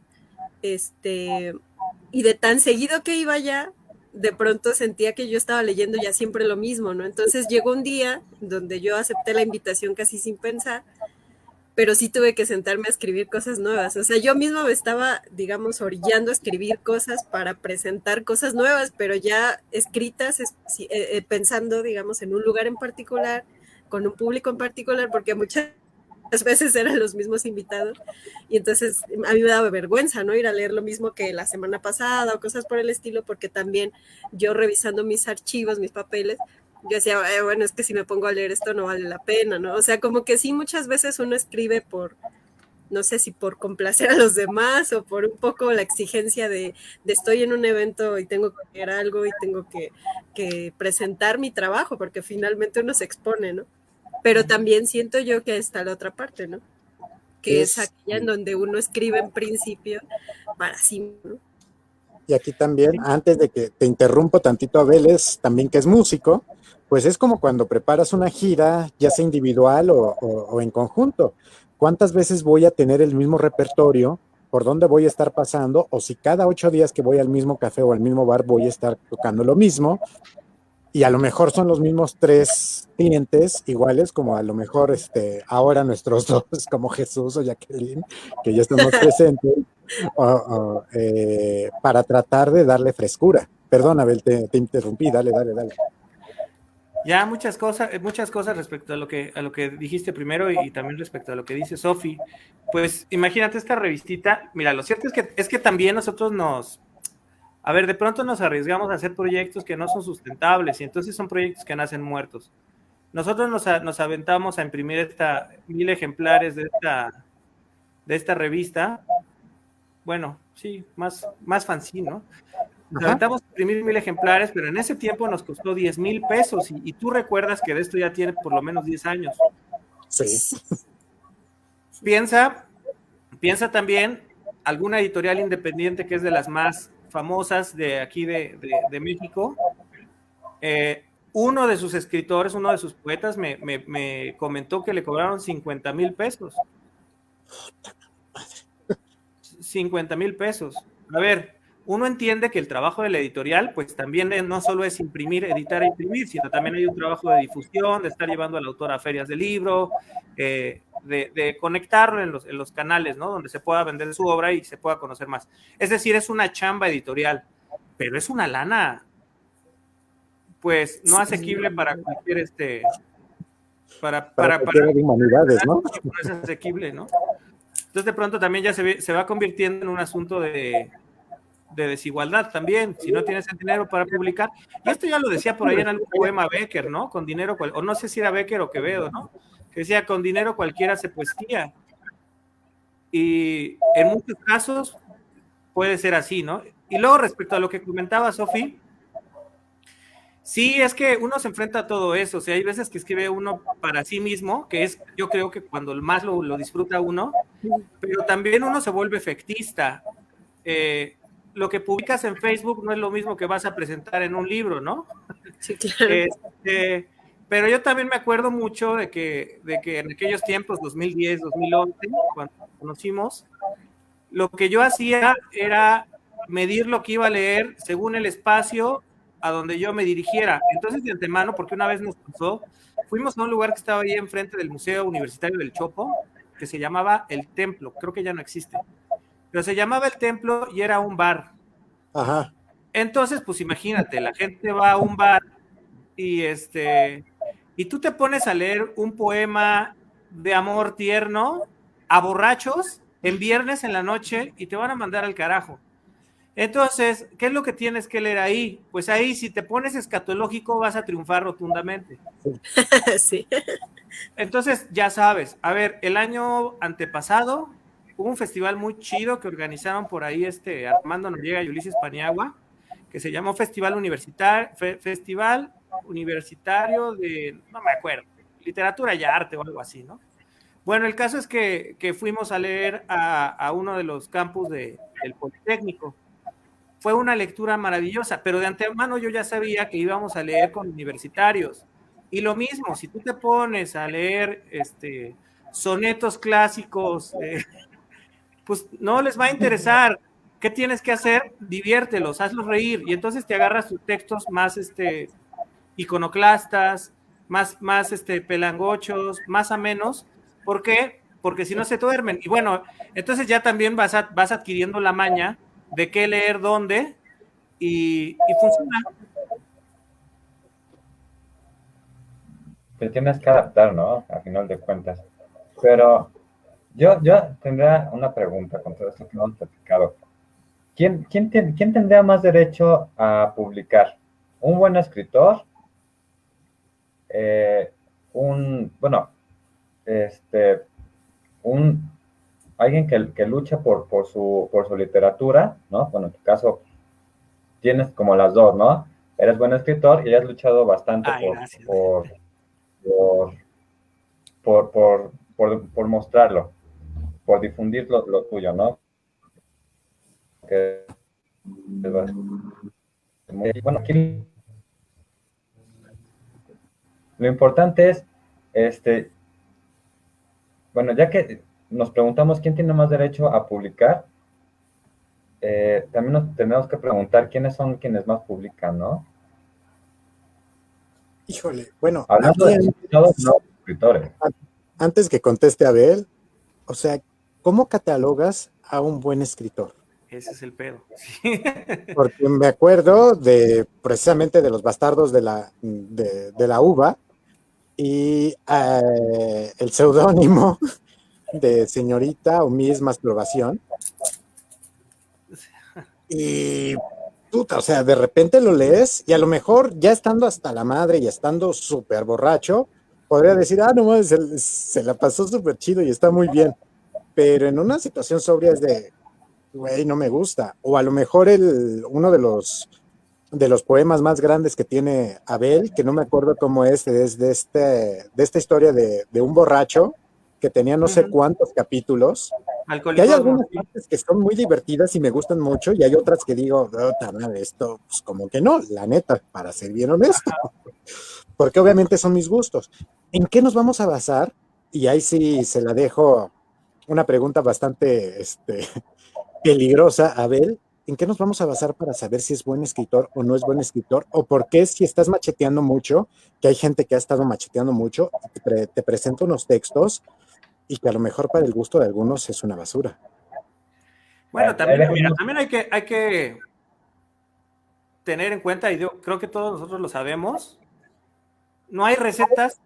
Speaker 3: y de tan seguido que iba allá, de pronto sentía que yo estaba leyendo ya siempre lo mismo, ¿no? Entonces llegó un día donde yo acepté la invitación casi sin pensar, pero sí tuve que sentarme a escribir cosas nuevas. O sea, yo misma me estaba, digamos, orillando a escribir cosas para presentar cosas nuevas, pero ya escritas, pensando, digamos, en un lugar en particular, con un público en particular, porque muchas veces eran los mismos invitados, y entonces a mí me daba vergüenza, ¿no? Ir a leer lo mismo que la semana pasada o cosas por el estilo, porque también yo revisando mis archivos, mis papeles, yo decía, bueno, es que si me pongo a leer esto no vale la pena, ¿no? O sea, como que sí, muchas veces uno escribe no sé si por complacer a los demás o por un poco la exigencia de estoy en un evento y tengo que leer algo y tengo que presentar mi trabajo, porque finalmente uno se expone, ¿no? Pero también siento yo que está la otra parte, ¿no? Que es aquella en donde uno escribe en principio para sí, ¿no?
Speaker 4: Y aquí también, antes de que te interrumpo tantito, Abel, es también que es músico, pues es como cuando preparas una gira, ya sea individual o en conjunto. ¿Cuántas veces voy a tener el mismo repertorio? ¿Por dónde voy a estar pasando? O si cada 8 días que voy al mismo café o al mismo bar voy a estar tocando lo mismo, y a lo mejor son los mismos 3 clientes iguales, como a lo mejor ahora nuestros dos, como Jesús o Jacqueline, que ya estamos presentes, para tratar de darle frescura. Perdón, Abel, te interrumpí, dale.
Speaker 1: Ya muchas cosas respecto a lo que dijiste primero y también respecto a lo que dice Sofi. Pues imagínate esta revistita. Mira, lo cierto es que también nosotros a ver, de pronto nos arriesgamos a hacer proyectos que no son sustentables y entonces son proyectos que nacen muertos. Nosotros nos aventamos a imprimir 1000 ejemplares de esta revista. Bueno, sí, más fanzine, ¿no? Nos aventamos a imprimir 1000 ejemplares, pero en ese tiempo nos costó 10,000 pesos y tú recuerdas que de esto ya tiene por lo menos 10 años.
Speaker 4: Sí.
Speaker 1: Piensa también alguna editorial independiente que es de las más famosas de aquí de México. Uno de sus escritores, uno de sus poetas me comentó que le cobraron 50,000 pesos. 50,000 pesos. A ver, uno entiende que el trabajo de la editorial, pues también no solo es imprimir, editar e imprimir, sino también hay un trabajo de difusión, de estar llevando al autor a ferias de libro, de conectarlo en los canales, ¿no? Donde se pueda vender su obra y se pueda conocer más. Es decir, es una chamba editorial, pero es una lana, pues, no asequible para cualquier para
Speaker 4: cualquiera de humanidades, ¿no?
Speaker 1: No es asequible, ¿no? Entonces de pronto también ya se va convirtiendo en un asunto de desigualdad también, si no tienes el dinero para publicar. Y esto ya lo decía por ahí en algún poema Becker, ¿no? Con dinero, o no sé si era Becker o Quevedo, ¿no? Que decía, con dinero cualquiera hace poesía. Y en muchos casos puede ser así, ¿no? Y luego respecto a lo que comentaba Sofi, sí, es que uno se enfrenta a todo eso, o sea, hay veces que escribe uno para sí mismo, que es, yo creo que cuando más lo disfruta uno, pero también uno se vuelve efectista. Lo que publicas en Facebook no es lo mismo que vas a presentar en un libro, ¿no?
Speaker 3: Sí, claro.
Speaker 1: Pero yo también me acuerdo mucho de que en aquellos tiempos, 2010, 2011, cuando nos conocimos, lo que yo hacía era medir lo que iba a leer según el espacio a donde yo me dirigiera. Entonces, de antemano, porque una vez nos pasó, fuimos a un lugar que estaba ahí enfrente del Museo Universitario del Chopo, que se llamaba El Templo, creo que ya no existe, pero se llamaba El Templo y era un bar.
Speaker 4: Ajá.
Speaker 1: Entonces, pues imagínate, la gente va a un bar y y tú te pones a leer un poema de amor tierno a borrachos en viernes en la noche y te van a mandar al carajo. Entonces, ¿qué es lo que tienes que leer ahí? Pues ahí, si te pones escatológico, vas a triunfar rotundamente.
Speaker 3: Sí.
Speaker 1: Entonces, ya sabes, a ver, el año antepasado hubo un festival muy chido que organizaron por ahí Armando Noriega y Ulises Paniagua, que se llamó Festival Universitario de, no me acuerdo, literatura y arte o algo así, ¿no? Bueno, el caso es que fuimos a leer a uno de los campus del Politécnico. Fue una lectura maravillosa, pero de antemano yo ya sabía que íbamos a leer con universitarios. Y lo mismo, si tú te pones a leer sonetos clásicos, pues no les va a interesar. ¿Qué tienes que hacer? Diviértelos, hazlos reír. Y entonces te agarras tus textos más iconoclastas, más pelangochos, más amenos. ¿Por qué? Porque si no se duermen. Y bueno, entonces ya también vas adquiriendo la maña de qué leer dónde y funciona.
Speaker 5: Te tienes que adaptar, ¿no? A final de cuentas. Pero yo tendría una pregunta con todo esto que hemos platicado. ¿Quién tendría más derecho a publicar? ¿Un buen escritor? Un alguien que lucha por su literatura, ¿no? Bueno, en tu caso tienes como las dos, ¿no? Eres buen escritor y has luchado bastante
Speaker 1: Ay, gracias.
Speaker 5: por, por mostrarlo, por difundir lo tuyo, ¿no? Que, bueno, aquí lo importante es, bueno, ya que nos preguntamos quién tiene más derecho a publicar, también nos tenemos que preguntar quiénes son quienes más publican, ¿no?
Speaker 4: Híjole, bueno,
Speaker 5: Hablando
Speaker 4: aquí
Speaker 5: de invitados, no escritores.
Speaker 4: antes que conteste Abel, o sea, ¿cómo catalogas a un buen escritor?
Speaker 1: Ese es el pedo. Sí.
Speaker 4: Porque me acuerdo de precisamente de los bastardos de la uva y el seudónimo de señorita o Miss Masturbación. Y puta, o sea, de repente lo lees y a lo mejor ya estando hasta la madre y estando súper borracho, podría decir, no mames, se la pasó súper chido y está muy bien. Pero en una situación sobria es de, güey, no me gusta. O a lo mejor uno de los poemas más grandes que tiene Abel, que no me acuerdo cómo es de esta historia de un borracho que tenía no sé cuántos capítulos, que hay
Speaker 1: Alcoholismo,
Speaker 4: algunas
Speaker 1: sí.
Speaker 4: partes que son muy divertidas y me gustan mucho, y hay otras que digo, madre, esto, pues como que no, la neta, para ser bien honesto, porque obviamente son mis gustos. ¿En qué nos vamos a basar? Y ahí sí se la dejo una pregunta bastante peligrosa, Abel. ¿En qué nos vamos a basar para saber si es buen escritor o no es buen escritor? ¿O por qué si estás macheteando mucho, que hay gente que ha estado macheteando mucho, te presenta unos textos y que a lo mejor para el gusto de algunos es una basura?
Speaker 1: Bueno, también, mira, también hay que tener en cuenta, y yo creo que todos nosotros lo sabemos, no hay recetas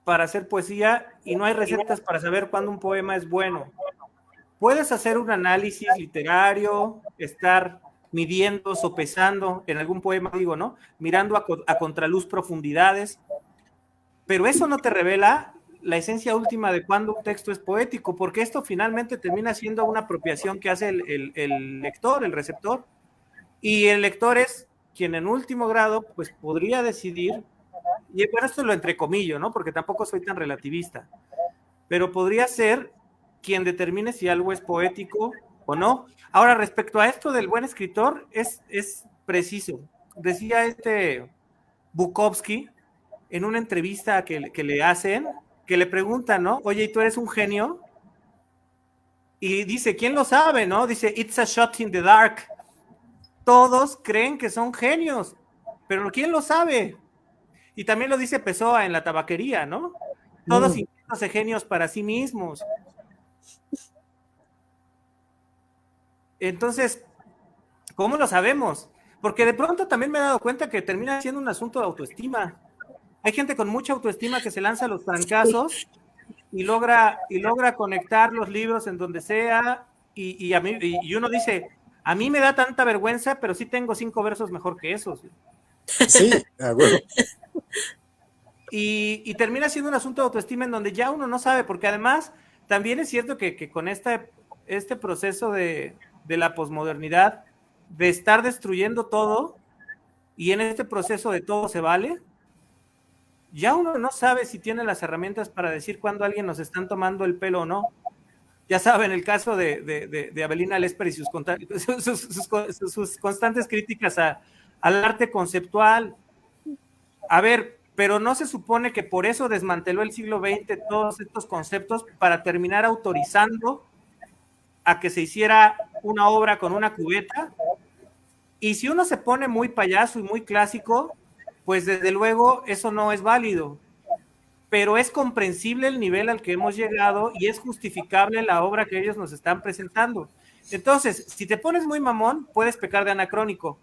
Speaker 1: para hacer poesía y no hay recetas para saber cuándo un poema es bueno. Puedes hacer un análisis literario, estar midiendo, sopesando en algún poema, digo, ¿no? Mirando a contraluz profundidades, pero eso no te revela la esencia última de cuándo un texto es poético, porque esto finalmente termina siendo una apropiación que hace el lector, el receptor, y el lector es quien en último grado pues podría decidir, y bueno, esto lo entrecomillo, ¿no? Porque tampoco soy tan relativista, pero podría ser quien determine si algo es poético o no. Ahora, respecto a esto del buen escritor, es preciso. Decía Bukowski en una entrevista que le hacen, que le preguntan, ¿no? Oye, ¿y tú eres un genio? Y dice, ¿quién lo sabe, no? Dice, it's a shot in the dark. Todos creen que son genios, pero ¿quién lo sabe? Y también lo dice Pessoa en La tabaquería, ¿no? Todos inventándose genios para sí mismos. Entonces, ¿cómo lo sabemos? Porque de pronto también me he dado cuenta que termina siendo un asunto de autoestima. Hay gente con mucha autoestima que se lanza a los trancazos y logra conectar los libros en donde sea, y uno dice, a mí me da tanta vergüenza, pero sí tengo 5 versos mejor que esos.
Speaker 4: Sí, bueno.
Speaker 1: Y termina siendo un asunto de autoestima en donde ya uno no sabe, porque además también es cierto que con este proceso de la posmodernidad, de estar destruyendo todo, y en este proceso de todo se vale, ya uno no sabe si tiene las herramientas para decir cuándo alguien nos están tomando el pelo o no. Ya saben, el caso de Avelina Lesper y sus constantes críticas al arte conceptual. A ver, pero no se supone que por eso desmanteló el siglo XX todos estos conceptos para terminar autorizando a que se hiciera una obra con una cubeta. Y si uno se pone muy payaso y muy clásico, pues desde luego eso no es válido. Pero es comprensible el nivel al que hemos llegado y es justificable la obra que ellos nos están presentando. Entonces, si te pones muy mamón, puedes pecar de anacrónico.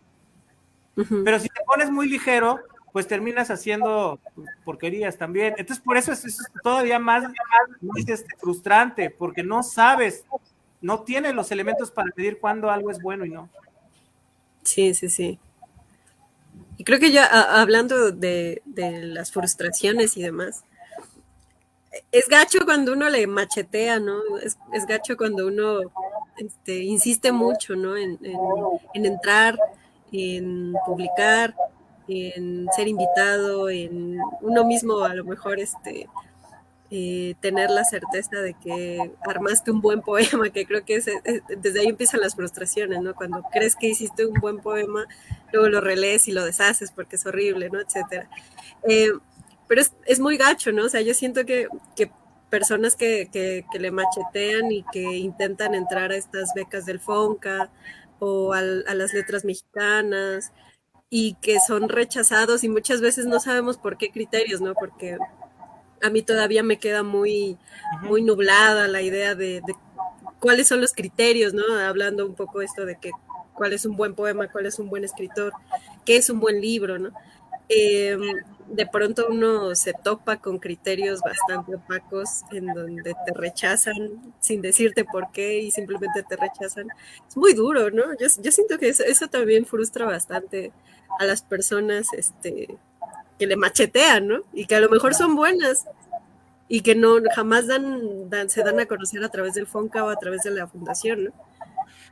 Speaker 1: Pero si te pones muy ligero, pues terminas haciendo porquerías también. Entonces, por eso es todavía más frustrante, porque no sabes, no tienes los elementos para medir cuándo algo es bueno y no.
Speaker 3: Sí, sí, sí. Y creo que ya hablando de las frustraciones y demás, es gacho cuando uno le machetea, ¿no? Es gacho cuando uno insiste mucho, ¿no? En entrar, en publicar, en ser invitado, en uno mismo a lo mejor tener la certeza de que armaste un buen poema, que creo que desde ahí empiezan las frustraciones, ¿no? Cuando crees que hiciste un buen poema, luego lo relees y lo deshaces porque es horrible, ¿no? Etcétera. Pero es muy gacho, ¿no? O sea, yo siento que personas que le machetean y que intentan entrar a estas becas del FONCA o a las letras mexicanas y que son rechazados y muchas veces no sabemos por qué criterios, ¿no? Porque a mí todavía me queda muy, muy nublada la idea de cuáles son los criterios, ¿no? Hablando un poco esto de que cuál es un buen poema, cuál es un buen escritor, qué es un buen libro, ¿no? De pronto uno se topa con criterios bastante opacos en donde te rechazan sin decirte por qué y simplemente te rechazan. Es muy duro, ¿no? Yo siento que eso también frustra bastante a las personas que le machetean, ¿no? Y que a lo mejor son buenas y que no jamás se dan a conocer a través del FONCA o a través de la fundación, ¿no?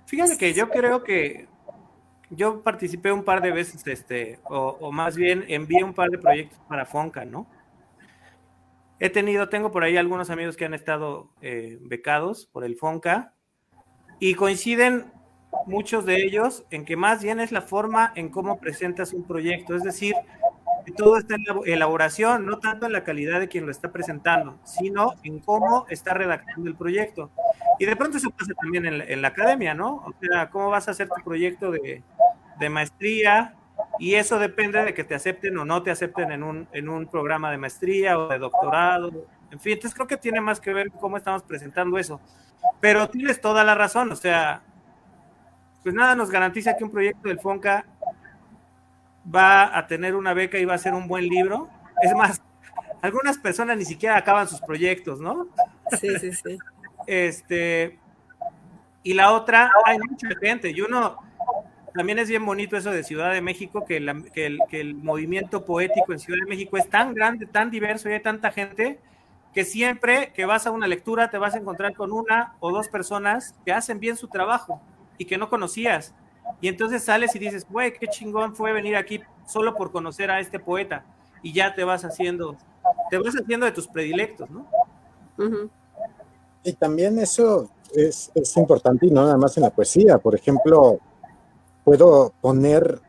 Speaker 1: Fíjate que yo creo que yo participé un par de veces, o más bien envié un par de proyectos para FONCA, ¿no? Tengo por ahí algunos amigos que han estado becados por el FONCA y coinciden muchos de ellos en que más bien es la forma en cómo presentas un proyecto, es decir, que todo está en la elaboración, no tanto en la calidad de quien lo está presentando, sino en cómo está redactando el proyecto. Y de pronto eso pasa también en la academia, ¿no? O sea, cómo vas a hacer tu proyecto de maestría, y eso depende de que te acepten o no te acepten en un programa de maestría o de doctorado, en fin, entonces creo que tiene más que ver con cómo estamos presentando eso. Pero tienes toda la razón, o sea, pues nada nos garantiza que un proyecto del FONCA va a tener una beca y va a ser un buen libro. Es más, algunas personas ni siquiera acaban sus proyectos, ¿no?
Speaker 3: Sí, sí, sí.
Speaker 1: Y la otra, hay mucha gente, y uno, también es bien bonito eso de Ciudad de México, que el movimiento poético en Ciudad de México es tan grande, tan diverso, y hay tanta gente, que siempre que vas a una lectura te vas a encontrar con una o dos personas que hacen bien su trabajo y que no conocías. Y entonces sales y dices, güey, qué chingón fue venir aquí solo por conocer a este poeta. Y ya te vas haciendo de tus predilectos, ¿no?
Speaker 3: Uh-huh.
Speaker 4: Y también eso es importante, y no nada más en la poesía. Por ejemplo, puedo poner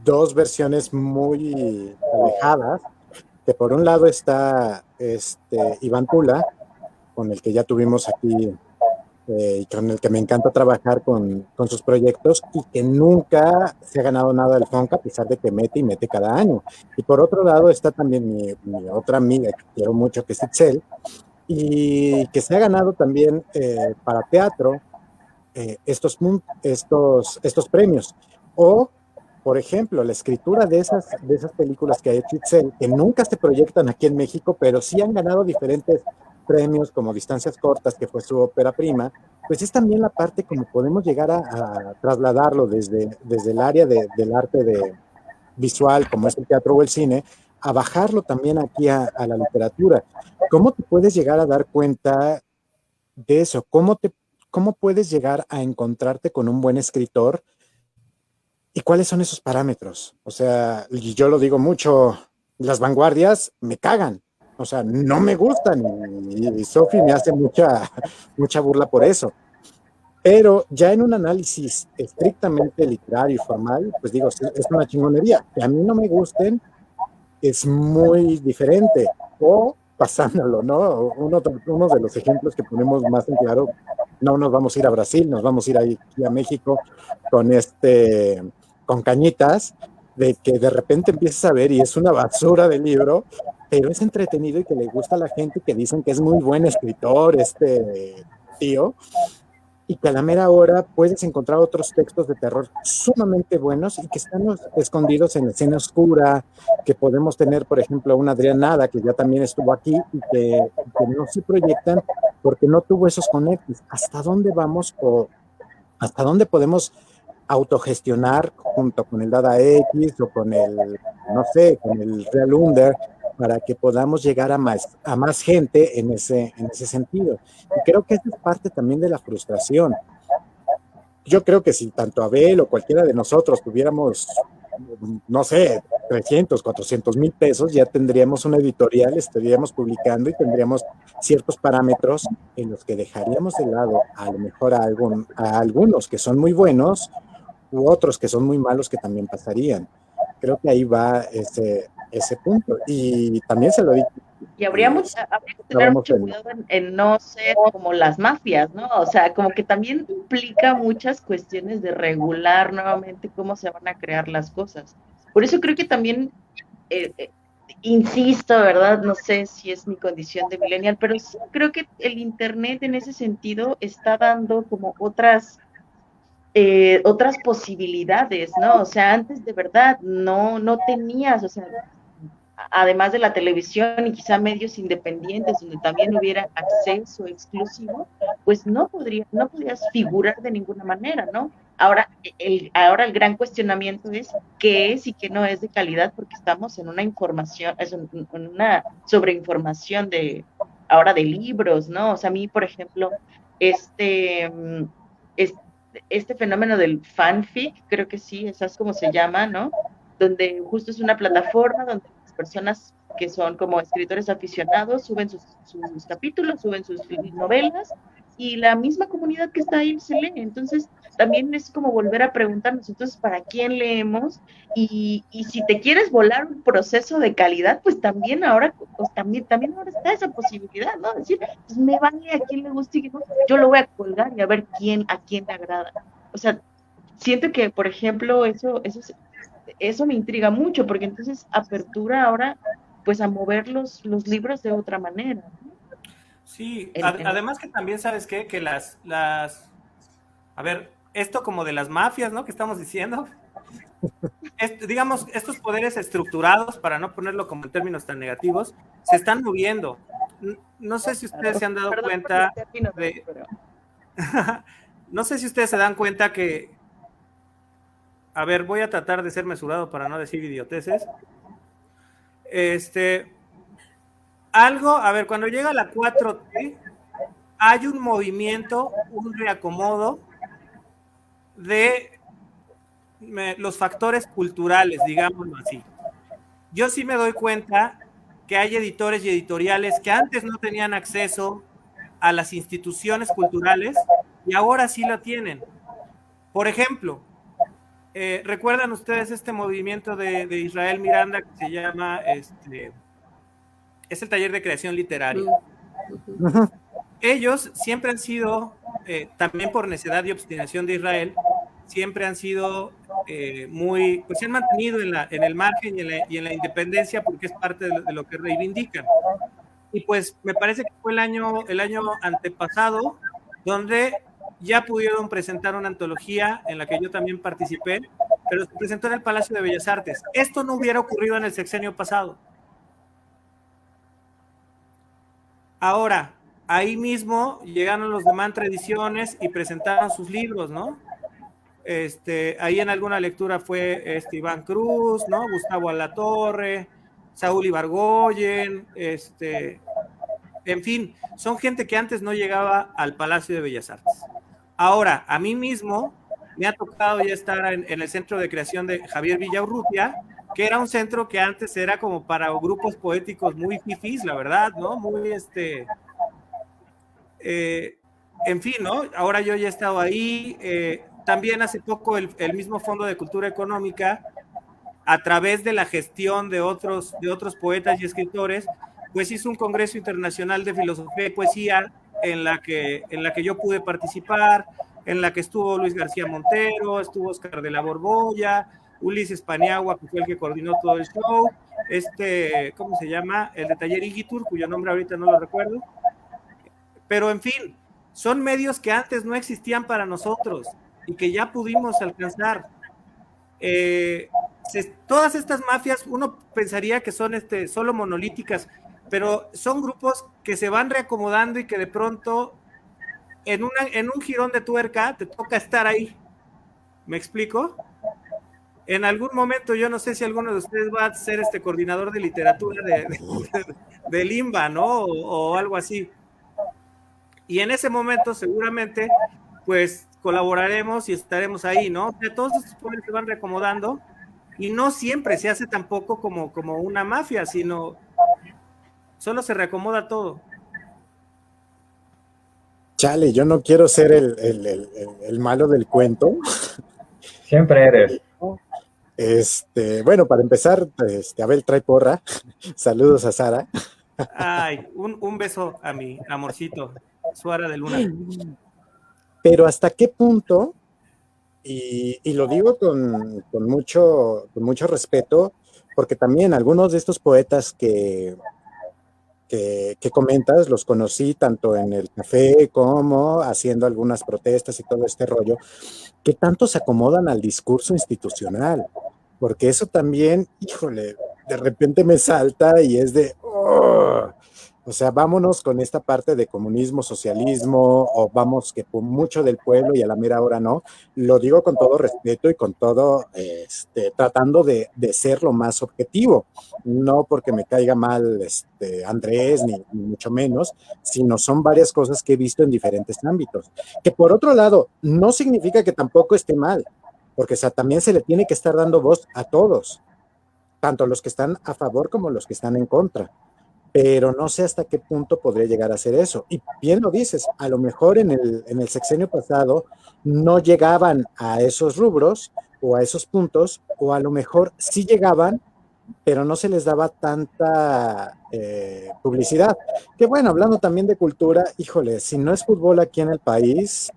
Speaker 4: dos versiones muy alejadas, que por un lado está Iván Tula, con el que ya tuvimos aquí y con el que me encanta trabajar con sus proyectos, y que nunca se ha ganado nada del FONCA, a pesar de que mete y mete cada año. Y por otro lado está también mi otra amiga que quiero mucho, que es Itzel, y que se ha ganado también para teatro estos premios. O, por ejemplo, la escritura de esas películas que ha hecho Itzel, que nunca se proyectan aquí en México, pero sí han ganado diferentes premios, como Distancias Cortas, que fue su ópera prima, pues es también la parte como podemos llegar a trasladarlo desde el área del arte visual, como es el teatro o el cine, a bajarlo también aquí a la literatura. ¿Cómo te puedes llegar a dar cuenta de eso? ¿Cómo puedes llegar a encontrarte con un buen escritor? ¿Y cuáles son esos parámetros? O sea, y yo lo digo mucho, las vanguardias me cagan. O sea, no me gustan, y Sophie me hace mucha burla por eso. Pero ya en un análisis estrictamente literario y formal, pues digo, es una chingonería. Que a mí no me gusten es muy diferente. O pasándolo, ¿no? Uno de los ejemplos que ponemos más en claro, no nos vamos a ir a Brasil, nos vamos a ir aquí a México con Cañitas, de que de repente empiezas a ver y es una basura de libro, pero es entretenido y que le gusta a la gente, que dicen que es muy buen escritor tío, y que a la mera hora puedes encontrar otros textos de terror sumamente buenos y que están escondidos en la escena oscura, que podemos tener, por ejemplo, una Adrián Nada, que ya también estuvo aquí y que no se proyectan porque no tuvo esos conectes. ¿Hasta dónde vamos o hasta dónde podemos autogestionar junto con el Dada X o con el, no sé, con el Real Under, para que podamos llegar a más gente en ese sentido. Y creo que esa es parte también de la frustración. Yo creo que si tanto Abel o cualquiera de nosotros tuviéramos, no sé, 300, 400 mil pesos, ya tendríamos una editorial, estaríamos publicando y tendríamos ciertos parámetros en los que dejaríamos de lado a lo mejor a algunos que son muy buenos u otros que son muy malos que también pasarían. Creo que ahí va ese punto. Y también se lo digo.
Speaker 2: Y habría que tener mucho cuidado en no ser como las mafias, ¿no? O sea, como que también implica muchas cuestiones de regular nuevamente cómo se van a crear las cosas. Por eso creo que también, insisto, ¿verdad? No sé si es mi condición de millennial, pero sí creo que el Internet en ese sentido está dando como otras posibilidades, ¿no? O sea, antes de verdad no tenías, o sea, además de la televisión y quizá medios independientes donde también hubiera acceso exclusivo, pues no podías figurar de ninguna manera, ¿no? Ahora el gran cuestionamiento es qué es y qué no es de calidad, porque estamos en una información, en una sobreinformación ahora de libros, ¿no? O sea, a mí, por ejemplo, este fenómeno del fanfic, creo que sí, esa es como se llama, ¿no? Donde justo es una plataforma donde las personas que son como escritores aficionados suben sus capítulos, suben sus novelas, y la misma comunidad que está ahí se lee. Entonces, también es como volver a preguntarnos, entonces, ¿para quién leemos? Y si te quieres volar un proceso de calidad, pues también ahora, también ahora está esa posibilidad, ¿no? Decir, pues me vale a quién le guste y no, yo lo voy a colgar y a ver a quién le agrada. O sea, siento que, por ejemplo, eso me intriga mucho, porque entonces apertura ahora, pues, a mover los libros de otra manera.
Speaker 1: Sí, además que también, ¿sabes qué? Que a ver, esto como de las mafias, ¿no? Que estamos diciendo, digamos, estos poderes estructurados, para no ponerlo como en términos tan negativos, se están moviendo. No sé si ustedes se han dado cuenta de... No sé si ustedes se dan cuenta que... A ver, voy a tratar de ser mesurado para no decir idioteces. A ver, cuando llega la 4T, hay un movimiento, un reacomodo de los factores culturales, digámoslo así. Yo sí me doy cuenta que hay editores y editoriales que antes no tenían acceso a las instituciones culturales y ahora sí lo tienen. Por ejemplo, ¿recuerdan ustedes este movimiento de Israel Miranda que se llama, es el taller de creación literaria? Ellos siempre han sido, también por necedad y obstinación de Israel, siempre han sido pues se han mantenido en el margen y en la independencia porque es parte de lo que reivindican. Y pues me parece que fue el año antepasado donde ya pudieron presentar una antología en la que yo también participé, pero se presentó en el Palacio de Bellas Artes. Esto no hubiera ocurrido en el sexenio pasado. Ahora, ahí mismo llegaron los de Mantra Ediciones y presentaron sus libros, ¿no? Ahí en alguna lectura fue Iván Cruz, ¿no? Gustavo Alatorre, Saúl Ibargoyen, en fin, son gente que antes no llegaba al Palacio de Bellas Artes. Ahora, a mí mismo me ha tocado ya estar en el centro de creación de Javier Villaurrutia, que era un centro que antes era como para grupos poéticos muy fifís, la verdad, ¿no? Muy, en fin, ¿no? Ahora yo ya he estado ahí. También hace poco el mismo Fondo de Cultura Económica, a través de la gestión de otros poetas y escritores, pues hizo un Congreso Internacional de Filosofía y Poesía en la que yo pude participar, en la que estuvo Luis García Montero, estuvo Oscar de la Borbolla, Ulises Paniagua, que fue el que coordinó todo el show, ¿cómo se llama? El de Taller Igitur, cuyo nombre ahorita no lo recuerdo. Pero en fin, son medios que antes no existían para nosotros y que ya pudimos alcanzar. Todas estas mafias, uno pensaría que son solo monolíticas, pero son grupos que se van reacomodando y que de pronto en un jirón de tuerca te toca estar ahí. ¿Me explico? en algún momento, yo no sé si alguno de ustedes va a ser coordinador de literatura de Limba, ¿no? O algo así. Y en ese momento, seguramente, pues colaboraremos y estaremos ahí, ¿no? O sea, todos estos pueblos se van reacomodando y no siempre se hace tampoco como una mafia, sino solo se reacomoda todo.
Speaker 4: Chale, yo no quiero ser el malo del cuento.
Speaker 5: Siempre eres.
Speaker 4: Bueno, para empezar, Abel trae porra. Saludos a Sara.
Speaker 1: Ay, un beso a mi amorcito, Suara de Luna.
Speaker 4: Pero hasta qué punto, y lo digo con mucho respeto, porque también algunos de estos poetas que comentas, los conocí tanto en el café como haciendo algunas protestas y todo este rollo, que tanto se acomodan al discurso institucional, porque eso también, híjole, de repente me salta y es de, oh, o sea, vámonos con esta parte de comunismo, socialismo, o vamos que por mucho del pueblo y a la mera hora no. Lo digo con todo respeto y con todo, tratando de ser lo más objetivo, no porque me caiga mal Andrés, ni mucho menos, sino son varias cosas que he visto en diferentes ámbitos. Que por otro lado, no significa que tampoco esté mal, porque o sea, también se le tiene que estar dando voz a todos, tanto los que están a favor como los que están en contra. Pero no sé hasta qué punto podría llegar a hacer eso. Y bien lo dices, a lo mejor en el sexenio pasado no llegaban a esos rubros o a esos puntos, o a lo mejor sí llegaban, pero no se les daba tanta publicidad. Que bueno, hablando también de cultura, híjole, si no es fútbol aquí en el país,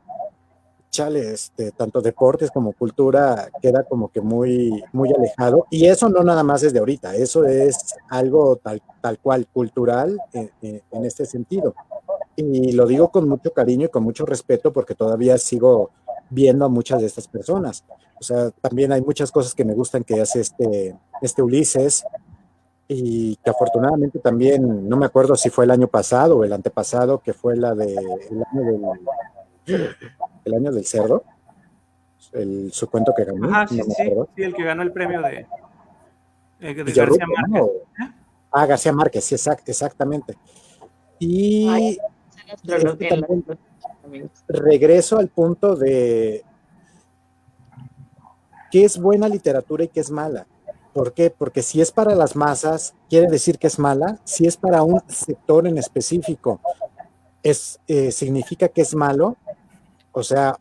Speaker 4: chale, tanto deportes como cultura queda como que muy alejado. Y eso no nada más es de ahorita, eso es algo tal cual cultural en este sentido. Y lo digo con mucho cariño y con mucho respeto porque todavía sigo viendo a muchas de estas personas. O sea, también hay muchas cosas que me gustan que hace este Ulises, y que afortunadamente también, no me acuerdo si fue el año pasado o el antepasado, que fue el año del cerdo, su cuento que ganó.
Speaker 1: Ajá, sí,
Speaker 4: No me
Speaker 1: sí,
Speaker 4: acuerdo.
Speaker 1: sí, el que ganó el premio de
Speaker 4: Villarruel,
Speaker 1: García Márquez.
Speaker 4: ¿no? García Márquez, sí, exactamente. Y
Speaker 2: Ay,
Speaker 4: también regreso al punto de qué es buena literatura y qué es mala. ¿Por qué? Porque si es para las masas, quiere decir que es mala. Si es para un sector en específico, significa que es malo. O sea,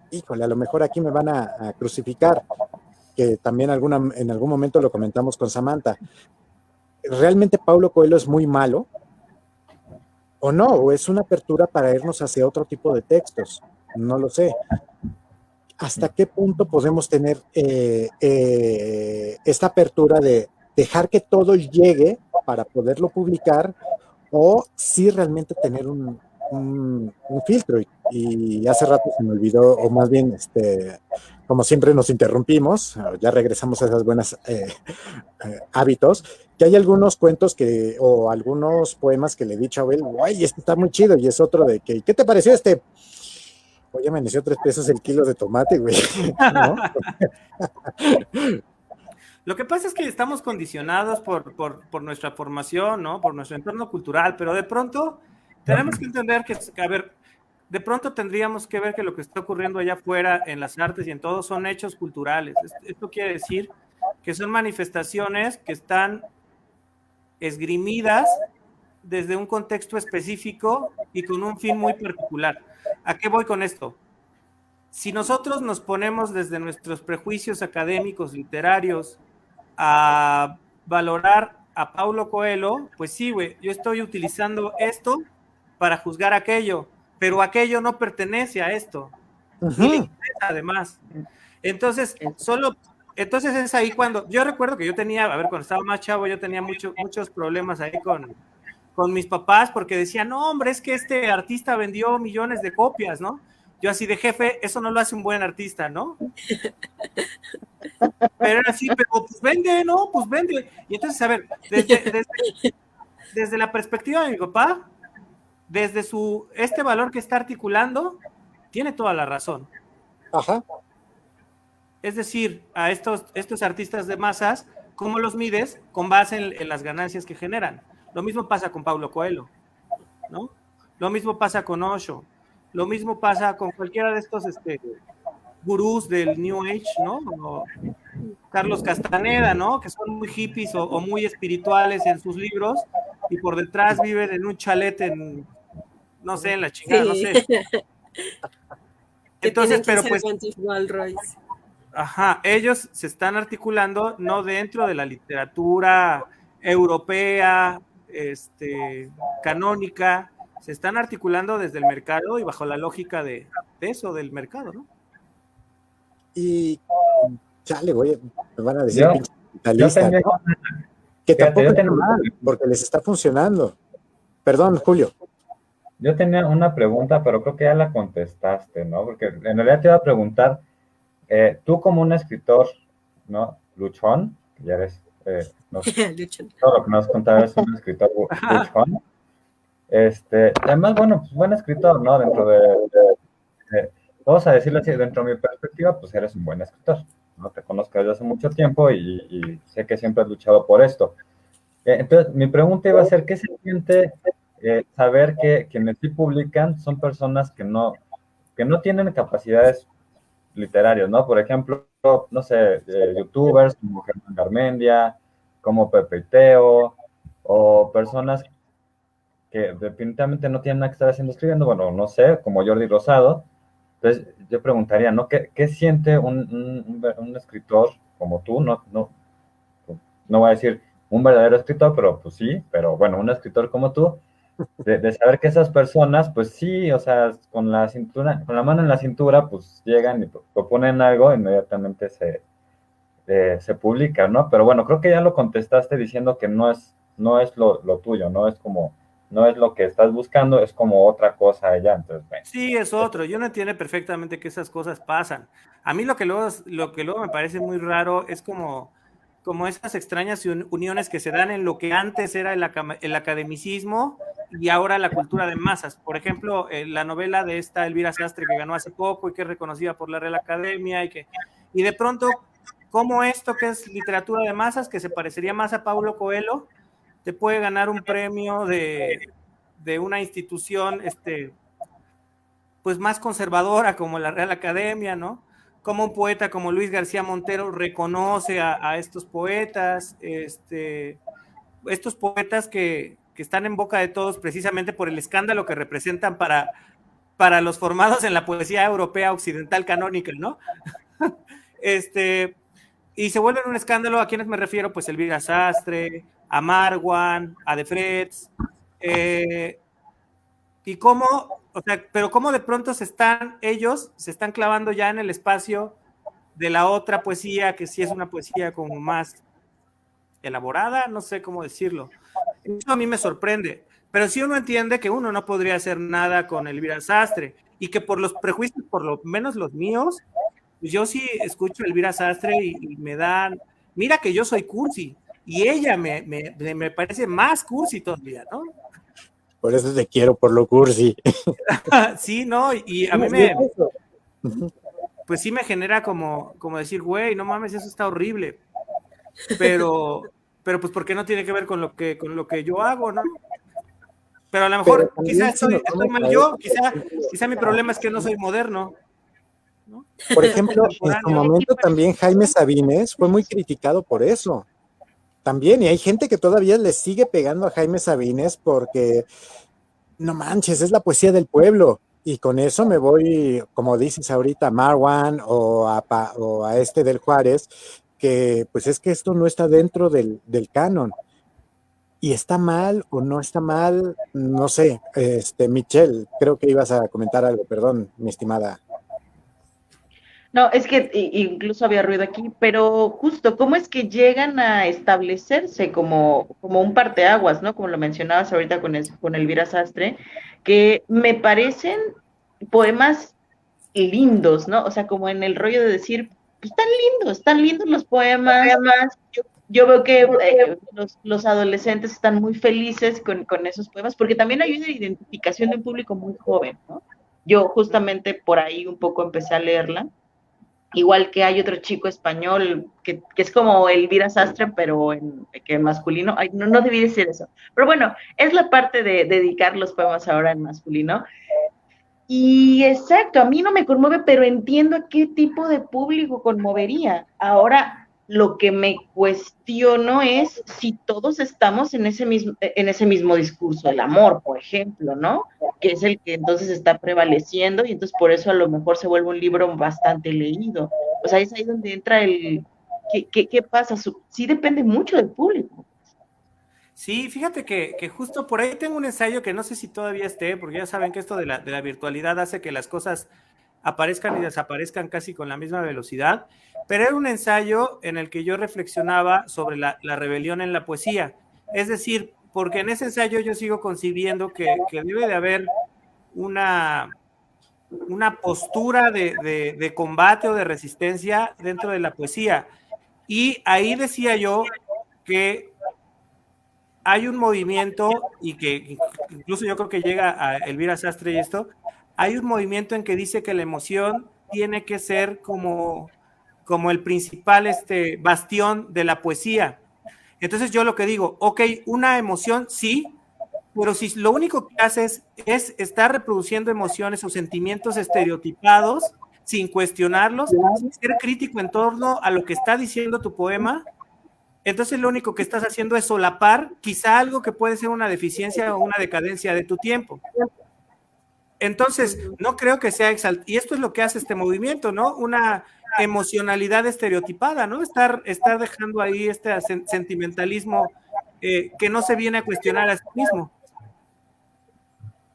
Speaker 4: híjole, a lo mejor aquí me van a crucificar, que también en algún momento lo comentamos con Samantha. ¿Realmente Paulo Coelho es muy malo? ¿O no? ¿O es una apertura para irnos hacia otro tipo de textos? No lo sé. ¿Hasta qué punto podemos tener esta apertura de dejar que todo llegue para poderlo publicar, o sí realmente tener un filtro? Y hace rato se me olvidó, o más bien, como siempre nos interrumpimos, ya regresamos a esas buenas hábitos, que hay algunos cuentos o algunos poemas que le he dicho a Abel, guay, este está muy chido, y es otro de que, ¿qué te pareció este? Oye, amaneció 3 pesos el kilo de tomate, güey, ¿no?
Speaker 1: Lo que pasa es que estamos condicionados por nuestra formación, ¿no? Por nuestro entorno cultural, pero de pronto tenemos que entender que, a ver, de pronto tendríamos que ver que lo que está ocurriendo allá afuera en las artes y en todo son hechos culturales. Esto quiere decir que son manifestaciones que están esgrimidas desde un contexto específico y con un fin muy particular. ¿A qué voy con esto? Si nosotros nos ponemos desde nuestros prejuicios académicos, literarios, a valorar a Paulo Coelho, pues sí, güey, yo estoy utilizando esto para juzgar aquello, pero aquello no pertenece a esto, ni le interesa además. Entonces, entonces es ahí cuando, yo recuerdo que yo tenía, a ver, cuando estaba más chavo, yo tenía muchos problemas ahí con mis papás, porque decían, no, hombre, es que este artista vendió millones de copias, ¿no? Yo así de jefe, eso no lo hace un buen artista, ¿no? Pero era así, pero pues vende, ¿no? Pues vende. Y entonces, a ver, desde la perspectiva de mi papá, desde valor que está articulando, tiene toda la razón.
Speaker 4: Ajá.
Speaker 1: Es decir, a estos artistas de masas, ¿cómo los mides? Con base en las ganancias que generan. Lo mismo pasa con Paulo Coelho, ¿no? Lo mismo pasa con Osho. Lo mismo pasa con cualquiera de estos gurús del New Age, ¿no? O Carlos Castaneda, ¿no? Que son muy hippies o muy espirituales en sus libros y por detrás viven en un chalet en, no sé, en la chingada, no
Speaker 3: Sí.
Speaker 1: sé.
Speaker 3: Que
Speaker 1: Entonces,
Speaker 3: tienen que
Speaker 1: pero
Speaker 3: ser
Speaker 1: pues,
Speaker 3: Monty Royce.
Speaker 1: ajá, ellos se están articulando no dentro de la literatura europea, canónica, se están articulando desde el mercado y bajo la lógica de eso, del mercado, ¿no?
Speaker 4: Y chale, me van a decir
Speaker 5: Yo,
Speaker 4: pinche
Speaker 5: yo
Speaker 4: capitalista,
Speaker 5: tenía,
Speaker 4: ¿no? Que
Speaker 5: fíjate,
Speaker 4: tampoco está mal, porque les está funcionando. Perdón, Julio.
Speaker 5: yo tenía una pregunta, pero creo que ya la contestaste, ¿no? Porque en realidad te iba a preguntar, tú como un escritor, ¿no? Luchón, que ya eres,
Speaker 3: Luchón.
Speaker 5: todo lo que nos contaba es un escritor luchón. Además, bueno, pues buen escritor, ¿no? Dentro vamos a decirlo así, dentro de mi perspectiva, pues eres un buen escritor, ¿no? Te conozco desde hace mucho tiempo y sé que siempre has luchado por esto. Entonces, mi pregunta iba a ser, ¿qué se siente saber que quienes sí publican son personas que no tienen capacidades literarias, ¿no? Por ejemplo, no sé, youtubers como Germán Garmendia, como Pepe y Teo, o personas que definitivamente no tienen nada que estar haciendo escribiendo, bueno, no sé, como Jordi Rosado. Entonces, yo preguntaría, ¿no? ¿Qué siente un escritor como tú? No voy a decir un verdadero escritor, pero pues sí, pero bueno, un escritor como tú, de saber que esas personas, pues sí, o sea, con la cintura, con la mano en la cintura, pues llegan y proponen algo, inmediatamente se publica, ¿no? Pero bueno, creo que ya lo contestaste diciendo que no es lo tuyo, no es como, no es lo que estás buscando, es como otra cosa allá, entonces, bueno.
Speaker 1: Sí, es otro. Yo no entiendo perfectamente que esas cosas pasan. A mí lo que luego me parece muy raro es como esas extrañas uniones que se dan en lo que antes era el academicismo y ahora la cultura de masas. Por ejemplo, la novela de esta Elvira Sastre que ganó hace poco y que es reconocida por la Real Academia y de pronto, como esto que es literatura de masas, que se parecería más a Paulo Coelho, te puede ganar un premio de una institución, pues más conservadora como la Real Academia, ¿no? Como un poeta como Luis García Montero reconoce a estos poetas, estos poetas que están en boca de todos precisamente por el escándalo que representan para los formados en la poesía europea occidental canónica, ¿no? Y se vuelven un escándalo. ¿A quiénes me refiero? Pues Elvira Sastre, a Marwan, a De Frets, y cómo, o sea, pero cómo de pronto ellos se están clavando ya en el espacio de la otra poesía, que sí es una poesía como más elaborada, no sé cómo decirlo. Eso a mí me sorprende, pero sí uno entiende que uno no podría hacer nada con Elvira Sastre y que por los prejuicios, por lo menos los míos, pues yo sí escucho a Elvira Sastre y me dan, mira que yo soy cursi y ella me parece más cursi todavía, ¿no?
Speaker 4: Por eso te quiero, por lo cursi.
Speaker 1: Sí, ¿no? Y a mí pues sí me genera como decir, güey, no mames, eso está horrible. Pero pues porque no tiene que ver con lo que yo hago, ¿no? Pero a lo mejor quizá estoy mal yo, quizá mi problema es que no soy moderno, ¿no?
Speaker 4: Por ejemplo, en su momento también Jaime Sabines fue muy criticado por eso. También, y hay gente que todavía le sigue pegando a Jaime Sabines porque, no manches, es la poesía del pueblo. Y con eso me voy, como dices ahorita, a Marwan o a del Juárez, que pues es que esto no está dentro del canon. Y está mal o no está mal, no sé. Michelle, creo que ibas a comentar algo, perdón, mi estimada.
Speaker 2: No, es que incluso había ruido aquí, pero justo, ¿cómo es que llegan a establecerse como un parteaguas, ¿no? Como lo mencionabas ahorita con Elvira Sastre, que me parecen poemas lindos, ¿no? O sea, como en el rollo de decir, pues están lindos los poemas. Yo veo que los adolescentes están muy felices con esos poemas, porque también hay una identificación de un público muy joven, ¿no? Yo justamente por ahí un poco empecé a leerla. Igual que hay otro chico español que es como Elvira Sastre, pero que en masculino. Ay, no debí decir eso. Pero bueno, es la parte de dedicar los poemas ahora en masculino. Y exacto, a mí no me conmueve, pero entiendo a qué tipo de público conmovería. Ahora, lo que me cuestiono es si todos estamos en ese mismo discurso del amor, por ejemplo, ¿no? Que es el que entonces está prevaleciendo y entonces por eso a lo mejor se vuelve un libro bastante leído. O sea, es ahí donde entra ¿qué pasa? Sí depende mucho del público.
Speaker 1: Sí, fíjate que justo por ahí tengo un ensayo que no sé si todavía esté, porque ya saben que esto de la virtualidad hace que las cosas aparezcan y desaparezcan casi con la misma velocidad, pero era un ensayo en el que yo reflexionaba sobre la rebelión en la poesía. Es decir, porque en ese ensayo yo sigo concibiendo que debe de haber una postura de combate o de resistencia dentro de la poesía. Y ahí decía yo que hay un movimiento, y que incluso yo creo que llega a Elvira Sastre y esto, hay un movimiento en que dice que la emoción tiene que ser como el principal bastión de la poesía. Entonces yo lo que digo, ok, una emoción sí, pero si lo único que haces es estar reproduciendo emociones o sentimientos estereotipados sin cuestionarlos, sin ser crítico en torno a lo que está diciendo tu poema, entonces lo único que estás haciendo es solapar quizá algo que puede ser una deficiencia o una decadencia de tu tiempo. Entonces, no creo que sea y esto es lo que hace este movimiento, ¿no? Una emocionalidad estereotipada, ¿no? Estar dejando ahí este sentimentalismo que no se viene a cuestionar a sí mismo.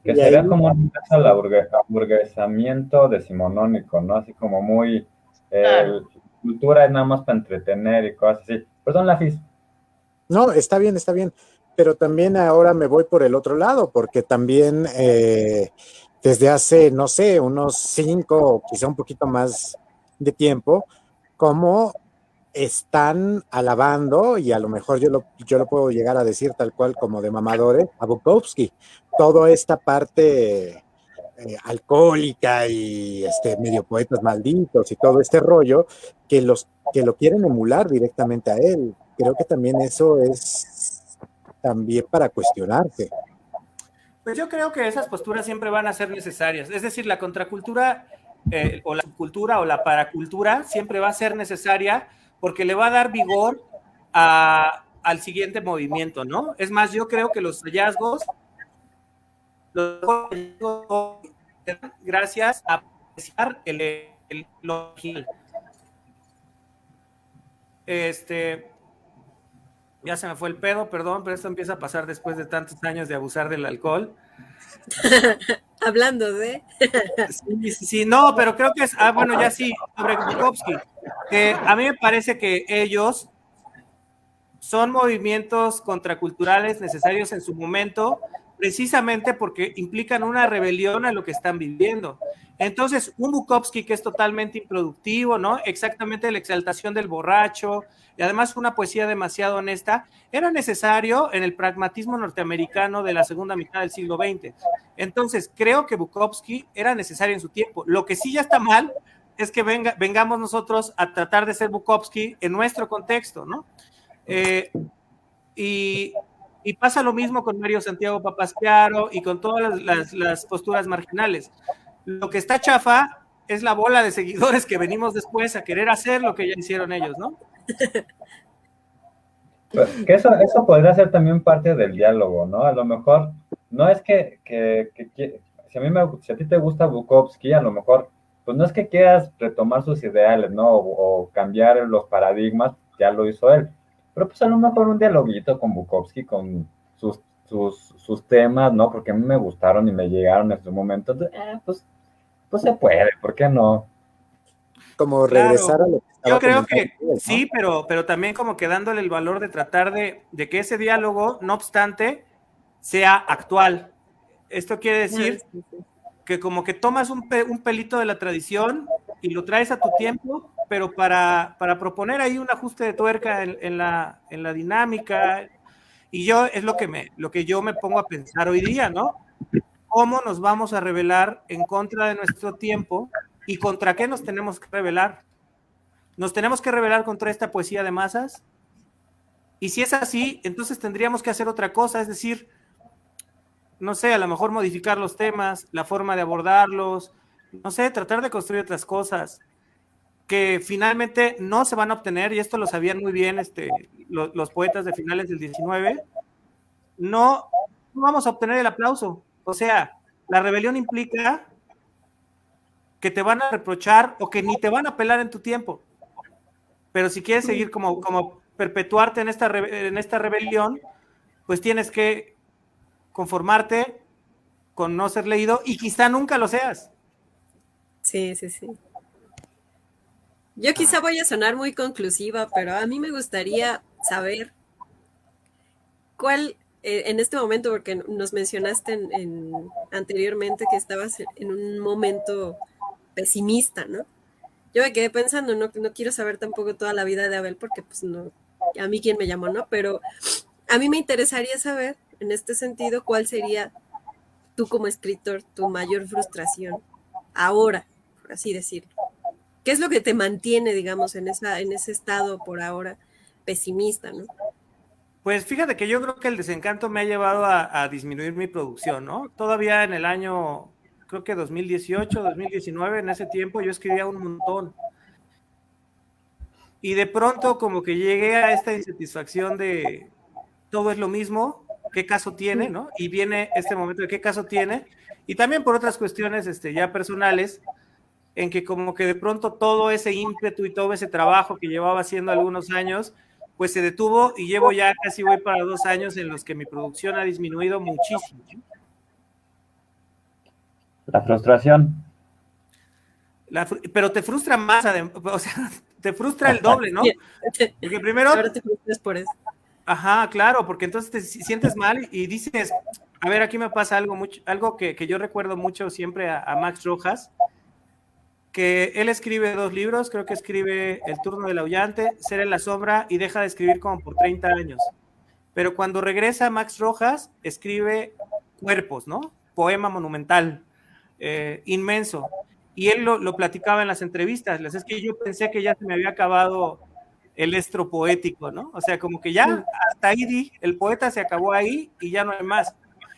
Speaker 5: Que sería como un caso al aburguesamiento decimonónico, ¿no? Así como muy... cultura es nada más para entretener y cosas así. Perdón, Lafis.
Speaker 4: No, está bien, pero también ahora me voy por el otro lado, porque también desde hace, no sé, unos 5 o quizá un poquito más de tiempo, como están alabando, y a lo mejor yo lo puedo llegar a decir tal cual como de mamadores, a Bukowski, toda esta parte alcohólica y medio poetas malditos y todo este rollo, que lo quieren emular directamente a él. Creo que también eso es también para cuestionarse.
Speaker 1: Pues yo creo que esas posturas siempre van a ser necesarias. Es decir, la contracultura o la subcultura o la paracultura siempre va a ser necesaria porque le va a dar vigor al siguiente movimiento, ¿no? Es más, yo creo que los hallazgos gracias a apreciar lo original. Ya se me fue el pedo, perdón, pero esto empieza a pasar después de tantos años de abusar del alcohol.
Speaker 3: Hablando de...
Speaker 1: Sí, no, pero creo que es, bueno, ya sí, sobre Bukowski. A mí me parece que ellos son movimientos contraculturales necesarios en su momento, precisamente porque implican una rebelión a lo que están viviendo. Entonces, un Bukowski que es totalmente improductivo, ¿no? Exactamente la exaltación del borracho, y además una poesía demasiado honesta, era necesario en el pragmatismo norteamericano de la segunda mitad del siglo XX. Entonces, creo que Bukowski era necesario en su tiempo. Lo que sí ya está mal es que vengamos nosotros a tratar de ser Bukowski en nuestro contexto, ¿no? Y pasa lo mismo con Mario Santiago Papasquiaro y con todas las posturas marginales. Lo que está chafa es la bola de seguidores que venimos después a querer hacer lo que ya hicieron ellos, ¿no?
Speaker 5: Pues, que eso podría ser también parte del diálogo, ¿no? A lo mejor, no es que si a ti te gusta Bukowski, a lo mejor, pues no es que quieras retomar sus ideales, ¿no? O cambiar los paradigmas, ya lo hizo él. Pero pues a lo mejor un dialoguito con Bukowski, con sus temas, ¿no? Porque a mí me gustaron y me llegaron en su momento. Pues se puede, ¿por qué no?
Speaker 4: Como regresar a lo que estaba.
Speaker 1: Yo creo que ¿no? Sí, pero también como que dándole el valor de tratar de que ese diálogo, no obstante, sea actual. Esto quiere decir que como que tomas un pelito de la tradición y lo traes a tu tiempo, pero para proponer ahí un ajuste de tuerca en la dinámica. Y yo es lo que yo me pongo a pensar hoy día, ¿no? ¿Cómo nos vamos a rebelar en contra de nuestro tiempo y contra qué nos tenemos que rebelar? ¿Nos tenemos que rebelar contra esta poesía de masas? Y si es así, entonces tendríamos que hacer otra cosa, es decir, no sé, a lo mejor modificar los temas, la forma de abordarlos, no sé, tratar de construir otras cosas que finalmente no se van a obtener, y esto lo sabían muy bien los poetas de finales del 19, no vamos a obtener el aplauso. O sea, la rebelión implica que te van a reprochar o que ni te van a apelar en tu tiempo. Pero si quieres seguir como perpetuarte en esta rebelión, pues tienes que conformarte con no ser leído y quizá nunca lo seas.
Speaker 3: Sí, sí, sí. Yo quizá voy a sonar muy conclusiva, pero a mí me gustaría saber cuál, en este momento, porque nos mencionaste anteriormente que estabas en un momento pesimista, ¿no? Yo me quedé pensando, no quiero saber tampoco toda la vida de Abel, porque pues no, a mí quién me llamó, ¿no? Pero a mí me interesaría saber, en este sentido, cuál sería tú como escritor, tu mayor frustración ahora, por así decirlo. ¿Qué es lo que te mantiene, digamos, en ese estado por ahora pesimista, ¿no?
Speaker 1: Pues fíjate que yo creo que el desencanto me ha llevado a disminuir mi producción, ¿no? Todavía en el año, creo que 2018, 2019, en ese tiempo yo escribía un montón. Y de pronto como que llegué a esta insatisfacción de todo es lo mismo, ¿qué caso tiene, no? Y viene este momento de qué caso tiene, y también por otras cuestiones ya personales, en que como que de pronto todo ese ímpetu y todo ese trabajo que llevaba haciendo algunos años, pues se detuvo y llevo ya casi voy para 2 años en los que mi producción ha disminuido muchísimo.
Speaker 5: La frustración.
Speaker 1: Pero te frustra más, o sea, te frustra el doble, ¿no? Porque primero...
Speaker 3: Ahora te frustras por eso.
Speaker 1: Ajá, claro, porque entonces te sientes mal y dices, a ver, aquí me pasa algo que yo recuerdo mucho siempre a Max Rojas, que él escribe 2 libros, creo que escribe El turno del aullante, Ser en la sombra, y deja de escribir como por 30 años. Pero cuando regresa Max Rojas, escribe Cuerpos, ¿no? Poema monumental, inmenso. Y él lo platicaba en las entrevistas, es que yo pensé que ya se me había acabado el estro poético, ¿no? O sea, como que ya hasta ahí el poeta se acabó ahí y ya no hay más.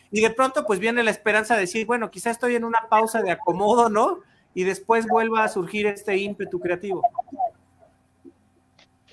Speaker 1: Y de pronto pues viene la esperanza de decir, bueno, quizá estoy en una pausa de acomodo, ¿no? Y después vuelva a surgir este ímpetu creativo.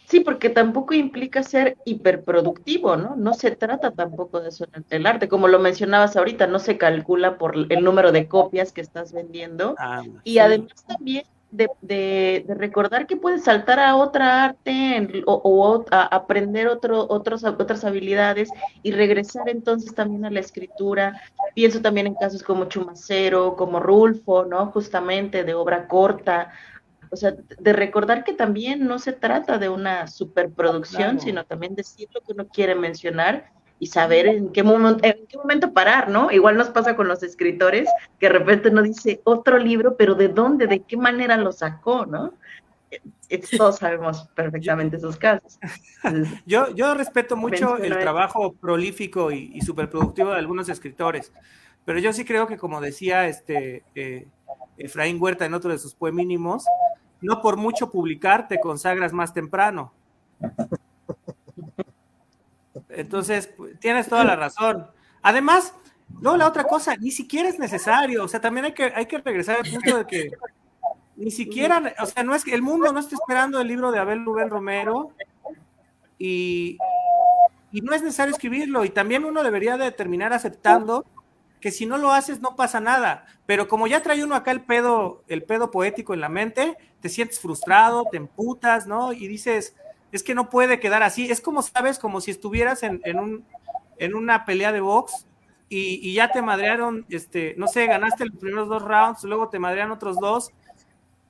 Speaker 2: Sí, porque tampoco implica ser hiperproductivo, ¿no? No se trata tampoco de eso en el arte. Como lo mencionabas ahorita, no se calcula por el número de copias que estás vendiendo. Y
Speaker 1: sí.
Speaker 2: además también de recordar que puedes saltar a otra arte o a aprender otras habilidades y regresar entonces también a la escritura. Pienso también en casos como Chumacero, como Rulfo, ¿no? Justamente de obra corta. O sea, de recordar que también no se trata de una superproducción, claro, sino también decir lo que uno quiere mencionar y saber en qué momento parar, ¿no? Igual nos pasa con los escritores, que de repente uno dice otro libro, pero ¿de dónde? ¿De qué manera lo sacó, no? Todos sabemos perfectamente esos casos. Entonces,
Speaker 1: yo respeto mucho el trabajo prolífico y superproductivo de algunos escritores, pero yo sí creo que, como decía Efraín Huerta en otro de sus poemínimos, no por mucho publicar te consagras más temprano. Entonces, tienes toda la razón. Además, no, la otra cosa, ni siquiera es necesario. O sea, también hay que regresar al punto de que ni siquiera, o sea, no es que el mundo no está esperando el libro de Abel Rubén Romero y no es necesario escribirlo. Y también uno debería de terminar aceptando que si no lo haces no pasa nada, pero como ya trae uno acá el pedo poético en la mente, te sientes frustrado, te emputas, ¿no? Y dices, es que no puede quedar así, es como, ¿sabes? Como si estuvieras en una pelea de box y ya te madrearon, no sé, ganaste los primeros 2 rounds, luego te madrean otros 2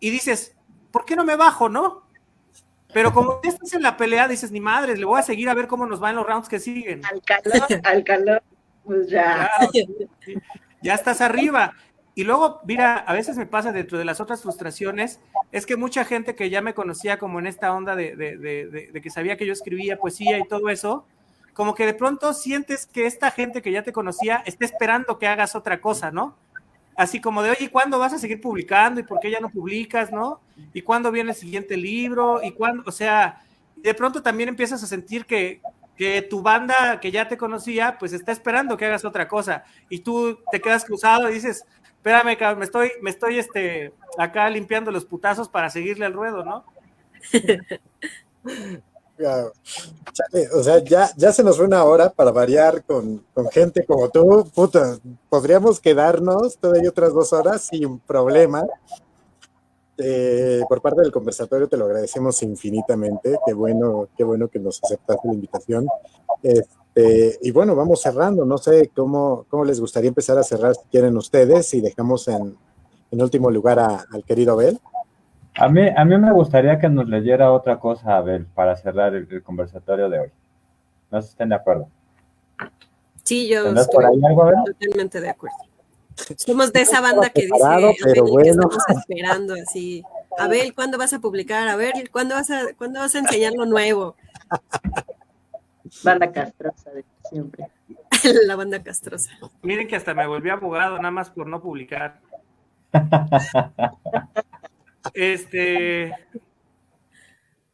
Speaker 1: y dices, ¿por qué no me bajo, no? Pero como ya estás en la pelea, dices, ni madres, le voy a seguir a ver cómo nos va en los rounds que siguen.
Speaker 2: Al calor. Pues ya.
Speaker 1: Claro, ya estás arriba. Y luego, mira, a veces me pasa dentro de las otras frustraciones, es que mucha gente que ya me conocía como en esta onda de que sabía que yo escribía poesía y todo eso, como que de pronto sientes que esta gente que ya te conocía está esperando que hagas otra cosa, ¿no? así como de, oye, ¿cuándo vas a seguir publicando? ¿Y por qué ya no publicas, no? ¿Y cuándo viene el siguiente libro? ¿Y cuándo? O sea, de pronto también empiezas a sentir que tu banda que ya te conocía, pues está esperando que hagas otra cosa. Y tú te quedas cruzado y dices, espérame, cabrón, me estoy acá limpiando los putazos para seguirle al ruedo, ¿no?
Speaker 4: Ya, chale, o sea, ya se nos fue una hora para variar con gente como tú. Puta, podríamos quedarnos todavía otras 2 horas sin problema. Por parte del conversatorio te lo agradecemos infinitamente. Qué bueno que nos aceptaste la invitación. Y bueno, vamos cerrando. No sé cómo les gustaría empezar a cerrar si quieren ustedes y dejamos en último lugar al querido Abel.
Speaker 5: A mí me gustaría que nos leyera otra cosa, Abel, para cerrar el conversatorio de hoy. No sé si estén de acuerdo.
Speaker 3: Sí, yo
Speaker 5: ¿Tendrás por ahí
Speaker 3: estoy
Speaker 5: algo, Abel?
Speaker 3: totalmente de acuerdo. Somos de esa banda que dice,
Speaker 4: preparado,
Speaker 3: Abel,
Speaker 4: pero
Speaker 3: que
Speaker 4: bueno.
Speaker 3: estamos esperando así. Abel, ¿cuándo vas a publicar? A ver, ¿cuándo vas a enseñar lo nuevo?
Speaker 2: Banda castrosa de siempre.
Speaker 3: La banda castrosa.
Speaker 1: Miren que hasta me volví abogado nada más por no publicar.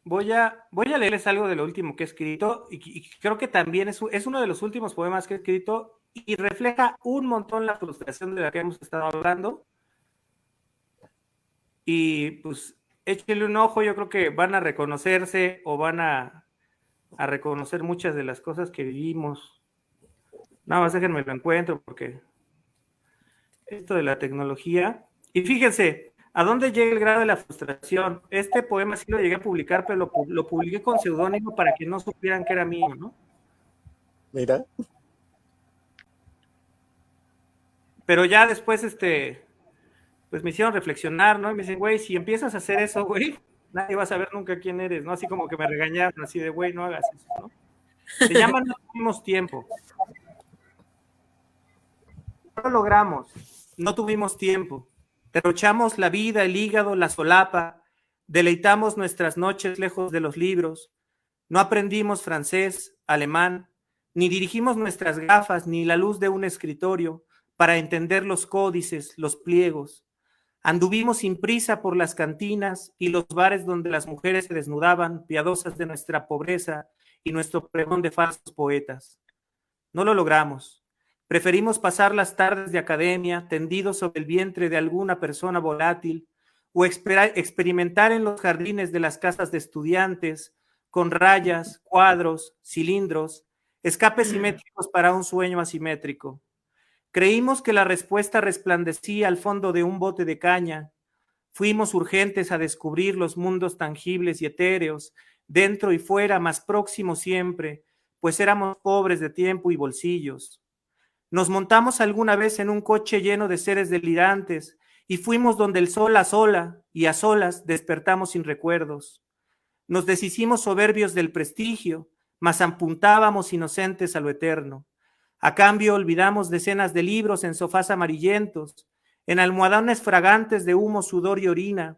Speaker 1: Voy a leerles algo de lo último que he escrito y creo que también es uno de los últimos poemas que he escrito y refleja un montón la frustración de la que hemos estado hablando. Y pues échenle un ojo, yo creo que van a reconocerse o van a reconocer muchas de las cosas que vivimos. Nada más déjenme lo encuentro porque esto de la tecnología. Y fíjense, ¿a dónde llega el grado de la frustración? Este poema sí lo llegué a publicar, pero lo publiqué con seudónimo para que no supieran que era mío, ¿no?
Speaker 4: Mira.
Speaker 1: Pero ya después, pues me hicieron reflexionar, ¿no? Y me dicen, güey, si empiezas a hacer eso, güey, nadie va a saber nunca quién eres, ¿no? Así como que me regañaron, así de, güey, no hagas eso, ¿no? Se llama No tuvimos tiempo. No lo logramos, no tuvimos tiempo. Derrochamos la vida, el hígado, la solapa, deleitamos nuestras noches lejos de los libros, no aprendimos francés, alemán, ni dirigimos nuestras gafas, ni la luz de un escritorio para entender los códices, los pliegos. Anduvimos sin prisa por las cantinas y los bares donde las mujeres se desnudaban, piadosas de nuestra pobreza y nuestro pregón de falsos poetas. No lo logramos. Preferimos pasar las tardes de academia tendidos sobre el vientre de alguna persona volátil o experimentar en los jardines de las casas de estudiantes con rayas, cuadros, cilindros, escapes simétricos para un sueño asimétrico. Creímos que la respuesta resplandecía al fondo de un bote de caña. Fuimos urgentes a descubrir los mundos tangibles y etéreos, dentro y fuera, más próximos siempre, pues éramos pobres de tiempo y bolsillos. Nos montamos alguna vez en un coche lleno de seres delirantes y fuimos donde el sol a sola y a solas despertamos sin recuerdos. Nos deshicimos soberbios del prestigio, mas apuntábamos inocentes a lo eterno. A cambio olvidamos decenas de libros en sofás amarillentos, en almohadones fragantes de humo, sudor y orina.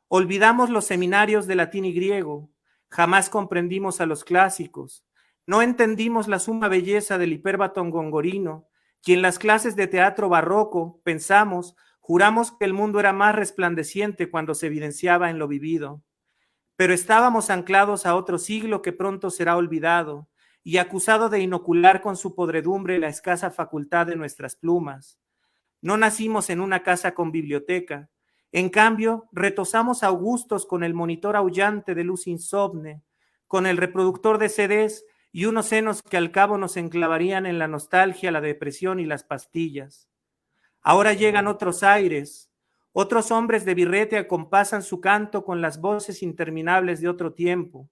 Speaker 1: Olvidamos los seminarios de latín y griego. Jamás comprendimos a los clásicos. No entendimos la suma belleza del hipérbaton gongorino, y en las clases de teatro barroco pensamos, juramos que el mundo era más resplandeciente cuando se evidenciaba en lo vivido. Pero estábamos anclados a otro siglo que pronto será olvidado, y acusado de inocular con su podredumbre la escasa facultad de nuestras plumas. No nacimos en una casa con biblioteca, en cambio retosamos augustos con el monitor aullante de luz insomne, con el reproductor de CDs y unos senos que al cabo nos enclavarían en la nostalgia, la depresión y las pastillas. Ahora llegan otros aires, otros hombres de birrete acompasan su canto con las voces interminables de otro tiempo,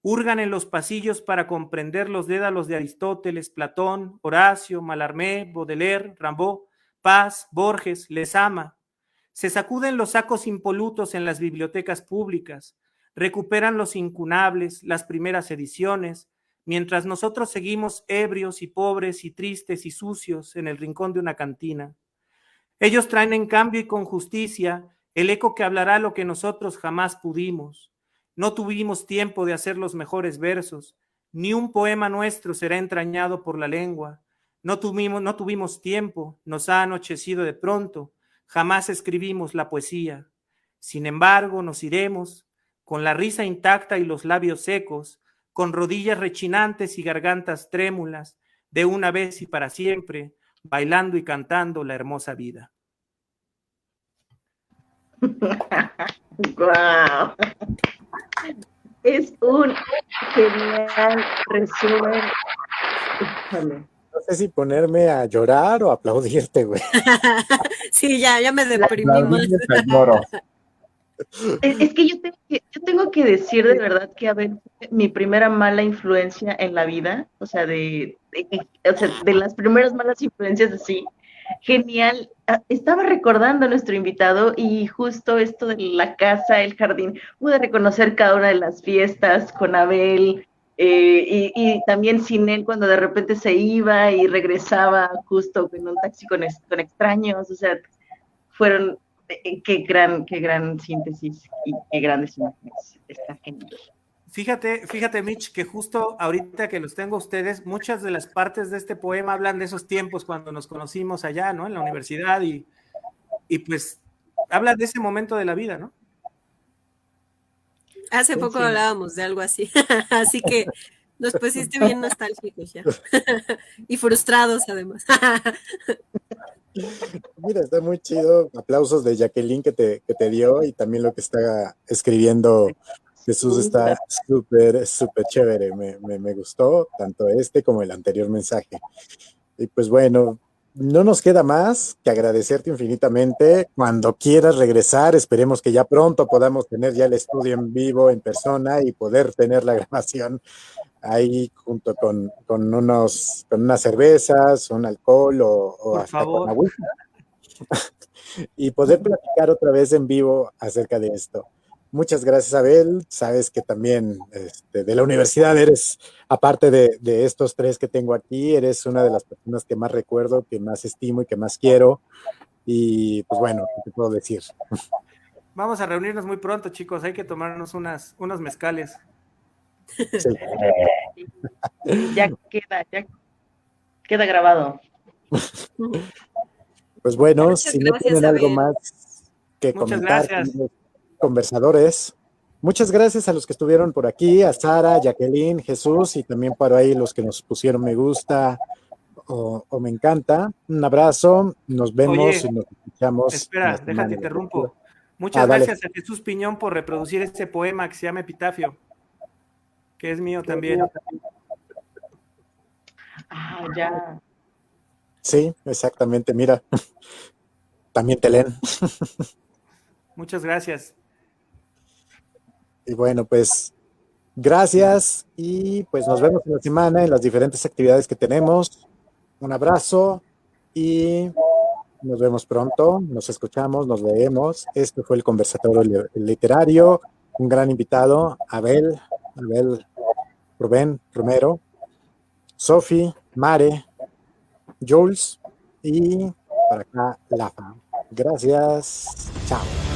Speaker 1: hurgan en los pasillos para comprender los dédalos de Aristóteles, Platón, Horacio, Mallarmé, Baudelaire, Rimbaud, Paz, Borges, Lezama. Se sacuden los sacos impolutos en las bibliotecas públicas, recuperan los incunables, las primeras ediciones, mientras nosotros seguimos ebrios y pobres y tristes y sucios en el rincón de una cantina. Ellos traen en cambio y con justicia el eco que hablará lo que nosotros jamás pudimos. No tuvimos tiempo de hacer los mejores versos, ni un poema nuestro será entrañado por la lengua. No tuvimos tiempo, nos ha anochecido de pronto, jamás escribimos la poesía. Sin embargo, nos iremos, con la risa intacta y los labios secos, con rodillas rechinantes y gargantas trémulas, de una vez y para siempre, bailando y cantando la hermosa vida.
Speaker 2: ¡Guau! Es un genial resumen. Híjole.
Speaker 4: No sé si ponerme a llorar o aplaudirte, güey.
Speaker 3: Sí, ya me deprimí más.
Speaker 5: Aplaudirles al lloro.
Speaker 2: Es que yo tengo que decir de verdad que, a ver, mi primera mala influencia en la vida, o sea, de las primeras malas influencias así, genial. Estaba recordando a nuestro invitado y justo esto de la casa, el jardín, pude reconocer cada una de las fiestas con Abel, y también sin él cuando de repente se iba y regresaba justo en un taxi con extraños, o sea, fueron, qué gran síntesis y qué grandes imágenes, está genial.
Speaker 1: Fíjate, Mitch, que justo ahorita que los tengo a ustedes, muchas de las partes de este poema hablan de esos tiempos cuando nos conocimos allá, ¿no? En la universidad y pues habla de ese momento de la vida, ¿no?
Speaker 3: Hace poco hablábamos de algo así, así que nos pusiste bien nostálgicos ya. Y frustrados además.
Speaker 4: Mira, está muy chido. Aplausos de Jacqueline que te dio y también lo que está escribiendo Jesús está súper chévere. Me gustó tanto este como el anterior mensaje. Y pues bueno, no nos queda más que agradecerte infinitamente. Cuando quieras regresar, esperemos que ya pronto podamos tener ya el estudio en vivo, en persona y poder tener la grabación ahí junto con unas cervezas, un alcohol o
Speaker 1: Por
Speaker 4: hasta
Speaker 1: favor.
Speaker 4: con agua y poder platicar otra vez en vivo acerca de esto. Muchas gracias, Abel. Sabes que también de la universidad eres, aparte de estos tres que tengo aquí, eres una de las personas que más recuerdo, que más estimo y que más quiero. Y pues bueno, ¿qué te puedo decir?
Speaker 1: Vamos a reunirnos muy pronto, chicos. Hay que tomarnos unos mezcales.
Speaker 4: Sí.
Speaker 2: Ya queda grabado.
Speaker 4: Pues bueno,
Speaker 3: Muchas
Speaker 4: si no
Speaker 3: gracias,
Speaker 4: tienen algo
Speaker 3: Abel.
Speaker 4: más que
Speaker 1: Muchas
Speaker 4: comentar,
Speaker 1: gracias.
Speaker 4: conversadores, muchas gracias a los que estuvieron por aquí, a Sara, Jacqueline, Jesús y también por ahí los que nos pusieron me gusta o me encanta. Un abrazo, nos vemos.
Speaker 1: Oye,
Speaker 4: y nos escuchamos.
Speaker 1: espera, déjate interrumpo. Muchas
Speaker 4: dale.
Speaker 1: gracias a Jesús Piñón por reproducir este poema que se llama Epitafio, que es mío también.
Speaker 2: Ah, ya.
Speaker 4: Sí, exactamente, mira, también te leen.
Speaker 1: Muchas gracias.
Speaker 4: Y bueno, pues gracias y pues nos vemos en la semana en las diferentes actividades que tenemos. Un abrazo y nos vemos pronto, nos escuchamos, nos leemos. Este fue el conversatorio literario, un gran invitado, Abel Rubén Romero, Sofi, Mare, Jules y para acá Lafa. Gracias, chao.